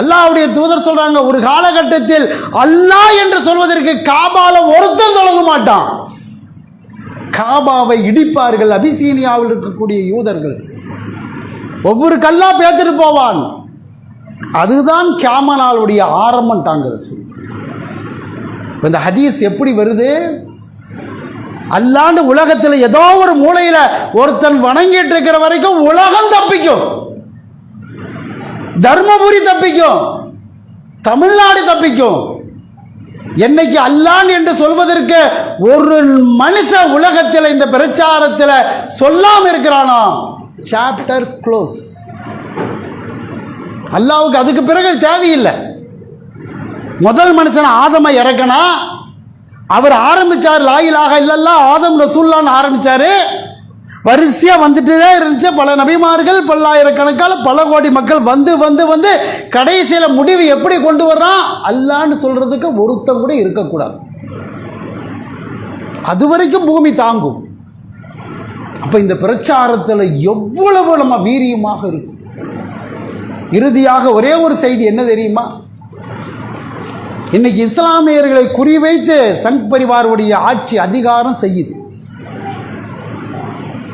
அல்லாஹ்வுடைய தூதர் சொல்றாங்க, ஒரு காலகட்டத்தில் அல்லாஹ் என்று சொல்வதற்கு காபால ஒருத்தன் தொழங்க மாட்டான். காபாவை இடிப்பார்கள். அபிசீனியாவில் இருக்கக்கூடிய யூதர்கள் ஒவ்வொரு கல்லா பேத்துட்டு போவான். அதுதான் கியாம நாளுடைய ஆரம்பம் தாங்க ரசூல். இந்த ஹதீஸ் எப்படி வருது? அல்லாண்டு உலகத்தில் ஏதோ ஒரு மூலையில ஒருத்தன் வணங்கிட்டு இருக்கிற வரைக்கும் உலகம் தப்பிக்கும், தர்மபுரி தப்பிக்கும், தமிழ்நாடு தப்பிக்கும். என்னைக்கு அல்லாஹ் என்று சொல்வதற்கு ஒரு மனுஷன் உலகத்தில் இந்த பிரச்சாரத்தில் சொல்லாம இருக்கிறானோ, சாப்டர் க்ளோஸ். அல்லாஹ்வுக்கு அதுக்கு பிறகு தேவையில்லை. முதல் மனுஷன் ஆதமை இறக்கனா, அவர் ஆரம்பிச்சார் லா இலாஹா இல்லல்லாஹ் ஆதம் ரசூலுல்லாஹ்னு ஆரம்பிச்சாரு. வரிசையா வந்துட்டே இருந்துச்சு. பல நபிமார்கள், பல்லாயிரக்கணக்கான பல கோடி மக்கள் வந்து வந்து வந்து கடைசியில முடிவு எப்படி கொண்டு வர்றான்? அல்லாஹ்னு சொல்றதுக்கு ஒருத்தம் கூட இருக்கக்கூடாது, அது வரைக்கும் பூமி தாங்கும். அப்ப இந்த பிரச்சாரத்தில் எவ்வளவு நம்ம வீரியமாக இருக்கும். இறுதியாக ஒரே ஒரு செய்தி என்ன தெரியுமா? இன்னைக்கு இஸ்லாமியர்களை குறிவைத்து சங் பரிவாருடைய ஆட்சி அதிகாரம் செய்யுது.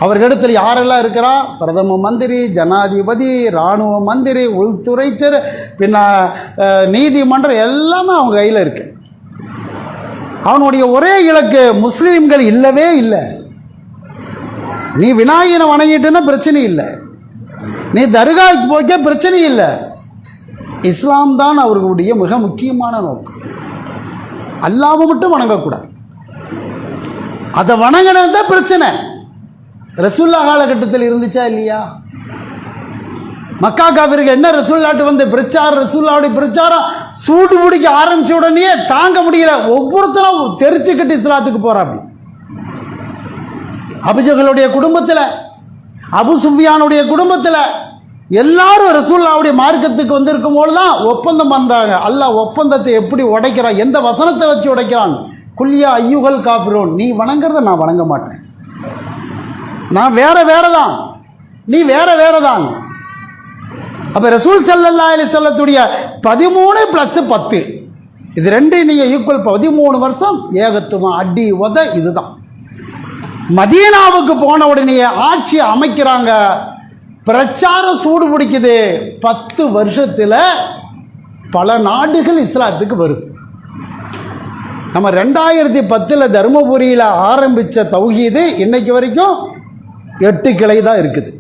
அவர்களிடத்தில் யாரெல்லாம் இருக்கிறா? பிரதம மந்திரி, ஜனாதிபதி, இராணுவ மந்திரி, உள்துறைச்சர், பின்ன நீதிமன்றம் எல்லாமே அவங்க கையில் இருக்கு. அவனுடைய ஒரே இலக்கு முஸ்லீம்கள் இல்லவே இல்லை. நீ விநாயகனை வணங்கிட்டுன்னா பிரச்சனை இல்லை, நீ தர்காவுக்கு போய்க்க பிரச்சனை இல்லை. இஸ்லாம் தான் அவர்களுடைய மிக முக்கியமான நோக்கம். அல்லாஹ்வை மட்டும் வணங்கக்கூடாது, அதை வணங்கினது தான் பிரச்சனை. ரசூல்லா காலகட்டத்தில் இருந்துச்சா இல்லையா? மக்கா காஃபிருக்கு என்ன ரசூல்லாட்டு வந்து பிரச்சாரம், ரசூல்லாவுடைய பிரச்சாரம் சூடு பிடிக்க ஆரம்பிச்ச உடனே தாங்க முடியல, ஒவ்வொருத்தரும் தெரிச்சுக்கிட்டு இஸ்லாத்துக்கு போறாப்படி. அபுஜகளுடைய குடும்பத்தில், அபு சுஃபியானுடைய குடும்பத்தில் எல்லாரும் ரசூலுல்லாஹ்வுடைய மார்க்கத்துக்கு வந்திருக்கும் போது தான் ஒப்பந்தம் பண்றாங்க. அல்லாஹ் ஒப்பந்தத்தை எப்படி உடைக்கிறான், எந்த வசனத்தை வச்சு உடைக்கிறான்? குல்யா ஐயுகல் காஃபிரூன், நீ வணங்குறத நான் வணங்க மாட்டேன், நான் வேற தான், நீ வேற தான். அப்ப ரசூல் ஸல்லல்லாஹு அலைஹி வஸல்லத்துடைய 13 + 10 இது ரெண்டையும் நீங்க ஈக்குவல் 13 வருஷம் ஏகத்துவம் அடி உத. இதுதான் மதீனாவுக்கு போன உடனே ஆட்சி அமைக்கிறாங்க, பிரச்சாரம் சூடு பிடிக்குது. 10 வருஷத்தில் பல நாடுகள் இஸ்லாத்துக்கு வருது. நம்ம 2010 தர்மபுரியில் ஆரம்பித்த தௌஹீது இன்னைக்கு வரைக்கும் 8 கிளை தான் இருக்குது.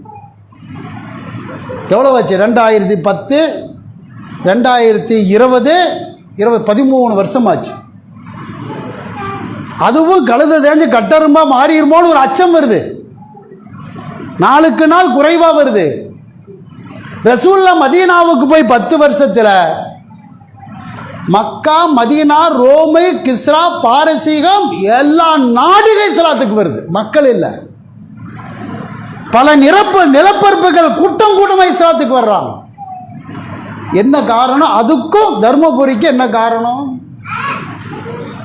எவ்வளோ ஆச்சு? 2010, 2020, 13 வருஷமாச்சு. அதுவும் கழுத தேஞ்சு கட்டரும்பா மாறிடுமோன்னு ஒரு அச்சம் வருது, நாளுக்கு நாள் குறைவா வருது. ரசூல்லா மதீனாவுக்கு போய் 10 வருஷத்தில் மக்கா, மதீனா, ரோமு, கிஸ்ரா, பாரசீகம் எல்லா நாடுகள் இஸ்லாத்துக்கு வருது. மக்கள் இல்லை, பல நிலப்பரப்புகள் கூட்டம் கூட்டமாக இஸ்லாத்துக்கு வர்றாங்க. என்ன காரணம்? அதுக்கும் தர்மபுரிக்கு என்ன காரணம்?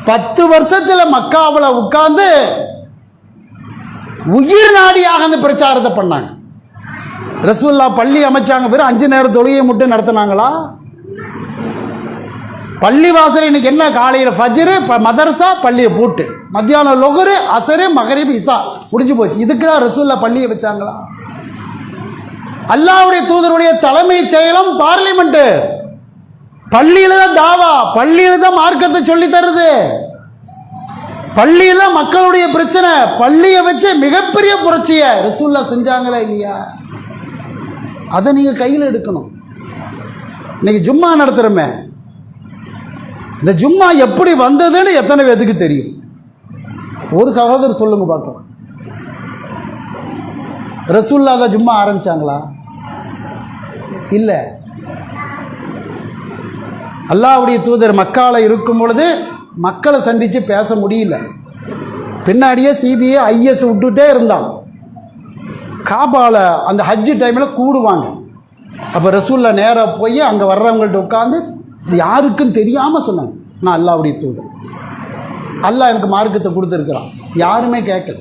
10 வருஷத்தில் மக்காவில் உட்கார்ந்து உயிர் நாடியாக அந்த பிரச்சாரத்தை பண்ணாங்க. ரசூல்லா பள்ளி அமைச்சாங்க, வெறும் 5 நேர தொழுகையை மட்டும் நடத்தினாங்களா? பள்ளி வாசல் இன்னைக்கு என்ன? காலையில் ஃபஜ்ரு, மதரசா, பள்ளியை பூட்டு, மத்தியானம் லொஹரு, அசரு, மகரிப், இசா முடிஞ்சு போச்சு. இதுக்கு தான் ரசூல்லா பள்ளியை வச்சாங்களா? அல்லாஹ்வுடைய தூதருடைய தலைமை செயலம் பார்லிமெண்ட், பள்ளியில தான் தாவா, பள்ளியில தான் மார்க்கத்தை சொல்லி தருது, பள்ளியில மக்களுடைய பிரச்சனை. பள்ளியை வச்சு மிகப்பெரிய புரட்சியை ரசூல்லா செஞ்சாங்களா இல்லையா? அதை நீங்க கையில் எடுக்கணும். இன்னைக்கு ஜும்மா நடத்துறோமே, இந்த ஜும்மா எப்படி வந்ததுன்னு எத்தனை பேருக்கு தெரியும்? ஒரு சகோதரர் சொல்லுங்க பார்க்கலாம். ரசூல்லா தான் ஜும்மா ஆரம்பிச்சாங்களா? இல்லை. அல்லாஹ்வுடைய தூதர் மக்கால இருக்கும் பொழுது மக்களை சந்தித்து பேச முடியல. பின்னாடியே சிபிஐ ஐஎஸ் விட்டுட்டே இருந்தான். காபால அந்த ஹஜ்ஜு டைமில் கூடுவாங்க. அப்போ ரசூல்லா நேராக போய் அங்கே வர்றவங்கள்ட்ட உட்காந்து யாருக்கும் தெரியாமல் சொன்னாங்க, நான் அல்லாஹ்வுடைய தூதர், அல்லாஹ் எனக்கு மார்க்கத்தை கொடுத்துருக்குறான். யாருமே கேட்கல.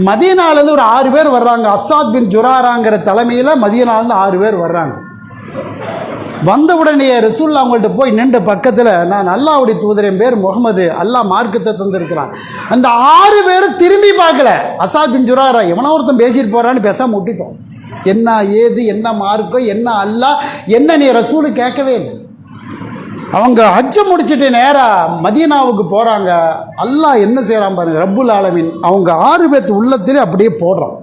மதீனாலேருந்து ஒரு 6 பேர் வர்றாங்க. அஸ்ஸாத் பின் ஜுராராங்கிற தலைமையில் மதீனாலேருந்து 6 பேர் வர்றாங்க. வந்த உடனே ரசூல்லா அவங்கள்ட்ட போய் நின்ற பக்கத்தில், நான் அல்லாஹ்வுடைய தூதர், என் பேர் முகமது, அல்லாஹ் மார்க்கத்தை தந்திருக்கிறான். அந்த 6 பேரும் திரும்பி பார்க்கல. அஸ்ஸாத் பின் ஜுராரா எவனோ ஒருத்தன் பேசிட்டு போகிறான்னு பேசாமல் விட்டுட்டோம். என்ன ஏது, என்ன மார்க்கம், என்ன அல்லாஹ், என்ன நீ ரசூலு கேட்கவே இல்லை. அவங்க ஹஜ்ஜை முடிச்சுட்டு நேராக மதீனாவுக்கு போகிறாங்க. அல்லாஹ் என்ன செய்கிறான் பாருங்க, ரப்புல் ஆலமீன் அவங்க 6 பேர்த்து உள்ளத்திலே அப்படியே போடுறான்.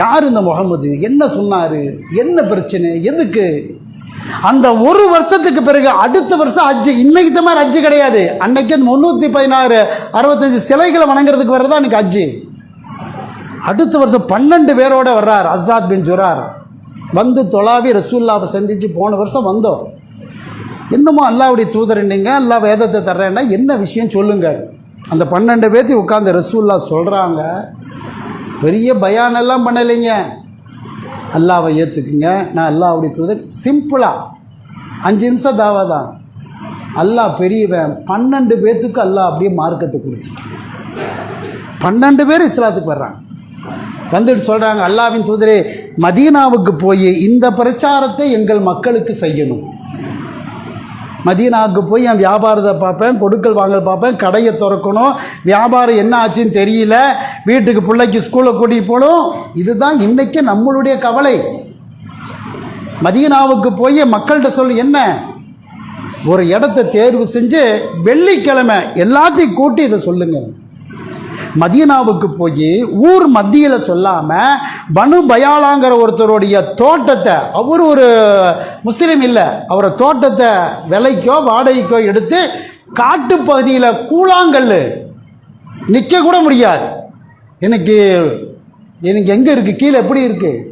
யார் இந்த முகமது, என்ன சொன்னார், என்ன பிரச்சனை, எதுக்கு? அந்த ஒரு வருஷத்துக்கு பிறகு அடுத்த வருஷம் ஹஜ்ஜு. இன்னைக்கு இந்த மாதிரி ஹஜ்ஜு கிடையாது. அன்னைக்கு 316 65 சிலைகளை வணங்குறதுக்கு வர்றதா அன்றைக்கி ஹஜ்ஜு. அடுத்த வருஷம் 12 பேரோட வர்றார் அஸ்ஸாத் பின் ஜுராரா. வந்து தொலாவி ரசூல்லாவை சந்தித்து போன வருஷம் வந்தோம். என்னமோ அல்லாஹ்வுடைய தூதர், நீங்கள் அல்லாஹ் வேதத்தை தர்றேன்னா என்ன விஷயம் சொல்லுங்க. அந்த 12 பேர்த்தி உட்காந்து ரசூல்லா சொல்கிறாங்க. பெரிய பயானெல்லாம் பண்ணலைங்க. அல்லாவை ஏற்றுக்குங்க, நான் அல்லாஹ்வுடைய தூதர். சிம்பிளாக 5 நிமிஷம் தாவா தான். அல்லாஹ் பெரியவன். 12 பேர்த்துக்கு அல்லாஹ் அப்படியே மார்க்கத்தை கொடுத்துட்டு 12 பேர் இஸ்லாத்துக்கு வர்றாங்க. வந்துட்டு சொல்கிறாங்க, அல்லாஹ்வின் தூதரே, மதீனாவுக்கு போய் இந்த பிரச்சாரத்தை எங்கள் மக்களுக்கு செய்யணும். மதீனாவுக்கு போய் என் வியாபாரத்தை பார்ப்பேன், கொடுக்கல் வாங்கல் பார்ப்பேன், கடையை திறக்கணும், வியாபாரம் என்ன ஆச்சுன்னு தெரியல, வீட்டுக்கு பிள்ளைக்கு ஸ்கூலில் கூட்டிகிட்டு போகணும். இதுதான் இன்றைக்கி நம்மளுடைய கவலை. மதீனாவுக்கு போய் மக்கள்கிட்ட சொல்லு, என்ன ஒரு இடத்த தேர்வு செஞ்சு வெள்ளிக்கிழமை எல்லாத்தையும் கூட்டி இதை சொல்லுங்கள். மதீனாவுக்கு போய் ஊர் மத்தியில் சொல்லாமல் பனு பயாலாங்கிற ஒருத்தருடைய தோட்டத்தை, அவர் ஒரு முஸ்லீம் இல்லை, அவரை தோட்டத்தை விலைக்கோ வாடகைக்கோ எடுத்து காட்டுப்பகுதியில் கூழாங்கல் நிற்க கூட முடியாது. எனக்கு எங்கே இருக்குது, கீழே எப்படி இருக்குது,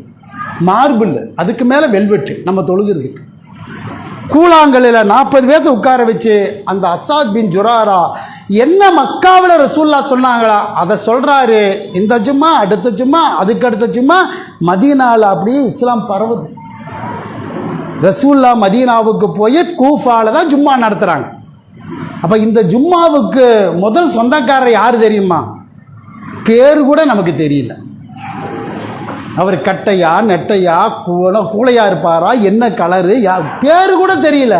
மார்பிள், அதுக்கு மேலே வெல்வெட்டு நம்ம தொழுகிறதுக்கு. கூழாங்கல்லில் 40 பேர்த்த உட்கார வச்சு அந்த அஸ்ஸாத் பின் ஜுராரா என்ன மக்காவில் ரசூல்லா சொன்னாங்களா அதை சொல்கிறாரு. இந்த ஜும்மா, அடுத்த ஜும்மா, அதுக்கு அடுத்த ஜும்மா, மதீனாவில் அப்படியே இஸ்லாம் பரவுது. ரசூல்லா மதீனாவுக்கு போய் கூஃபாவில் தான் ஜும்மா நடத்துகிறாங்க. அப்போ இந்த ஜும்மாவுக்கு முதல் சொந்தக்காரர் யார் தெரியுமா? பேர் கூட நமக்கு தெரியல. அவர் கட்டையா நெட்டையா கூளையா இருப்பாரா, என்ன கலரு, பேர் கூட தெரியல.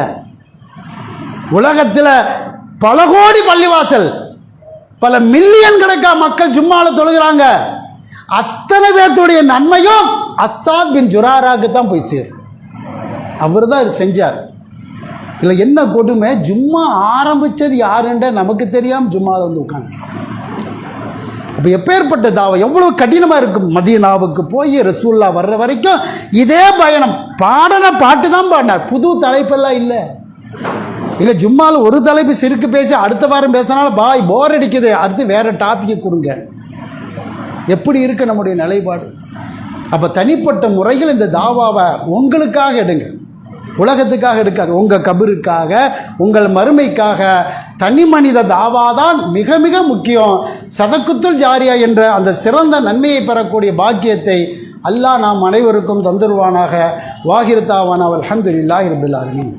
உலகத்தில் பல கோடி பள்ளிவாசல், பல மில்லியன் கணக்கா மக்கள் ஜும்மாவில் தொழுகிறாங்க. அத்தனை பேர்த்துடைய நன்மையும் அஸ்ஸாத் பின் ஜுராராக்கு தான் போய் சேரும். அவர் தான் இது செஞ்சார். இல்லை என்ன கொடுமை, ஜும்மா ஆரம்பித்தது யாருன்ற நமக்கு தெரியாமல் ஜும்மாவில் வந்து உட்காந்து. அப்போ எப்பேற்பட்ட தாவா, எவ்வளோ கடினமாக இருக்கும். மதீனாவுக்கு போய் ரசூல்லா வர்ற வரைக்கும் இதே பயணம். பாடன பாட்டு தான் பாடினார், புது தலைப்பெல்லாம் இல்லை. இல்லை ஜும்மாவில் ஒரு தலைப்பு சிறுக்கு பேசி அடுத்த வாரம் பேசினாலும் பாய் போர் அடிக்குது, அடுத்து வேறு டாப்பிக்கை கொடுங்க. எப்படி இருக்குது நம்முடைய நிலைப்பாடு? அப்போ தனிப்பட்ட முறையில் இந்த தாவாவை உங்களுக்காக எடுங்க, உலகத்துக்காக எடுக்காது. உங்கள் கபருக்காக, உங்கள் மறுமைக்காக தனி மனித தாவாதான் மிக மிக முக்கியம். சதக்குத்துல் ஜாரியா என்ற அந்த சிறந்த நன்மையை பெறக்கூடிய பாக்கியத்தை அல்லாஹ் நாம் அனைவருக்கும் தந்துருவானாக. வாஹிர் தாவானா அல்ஹம்துலில்லாஹி ரப்பில் ஆலமீன்.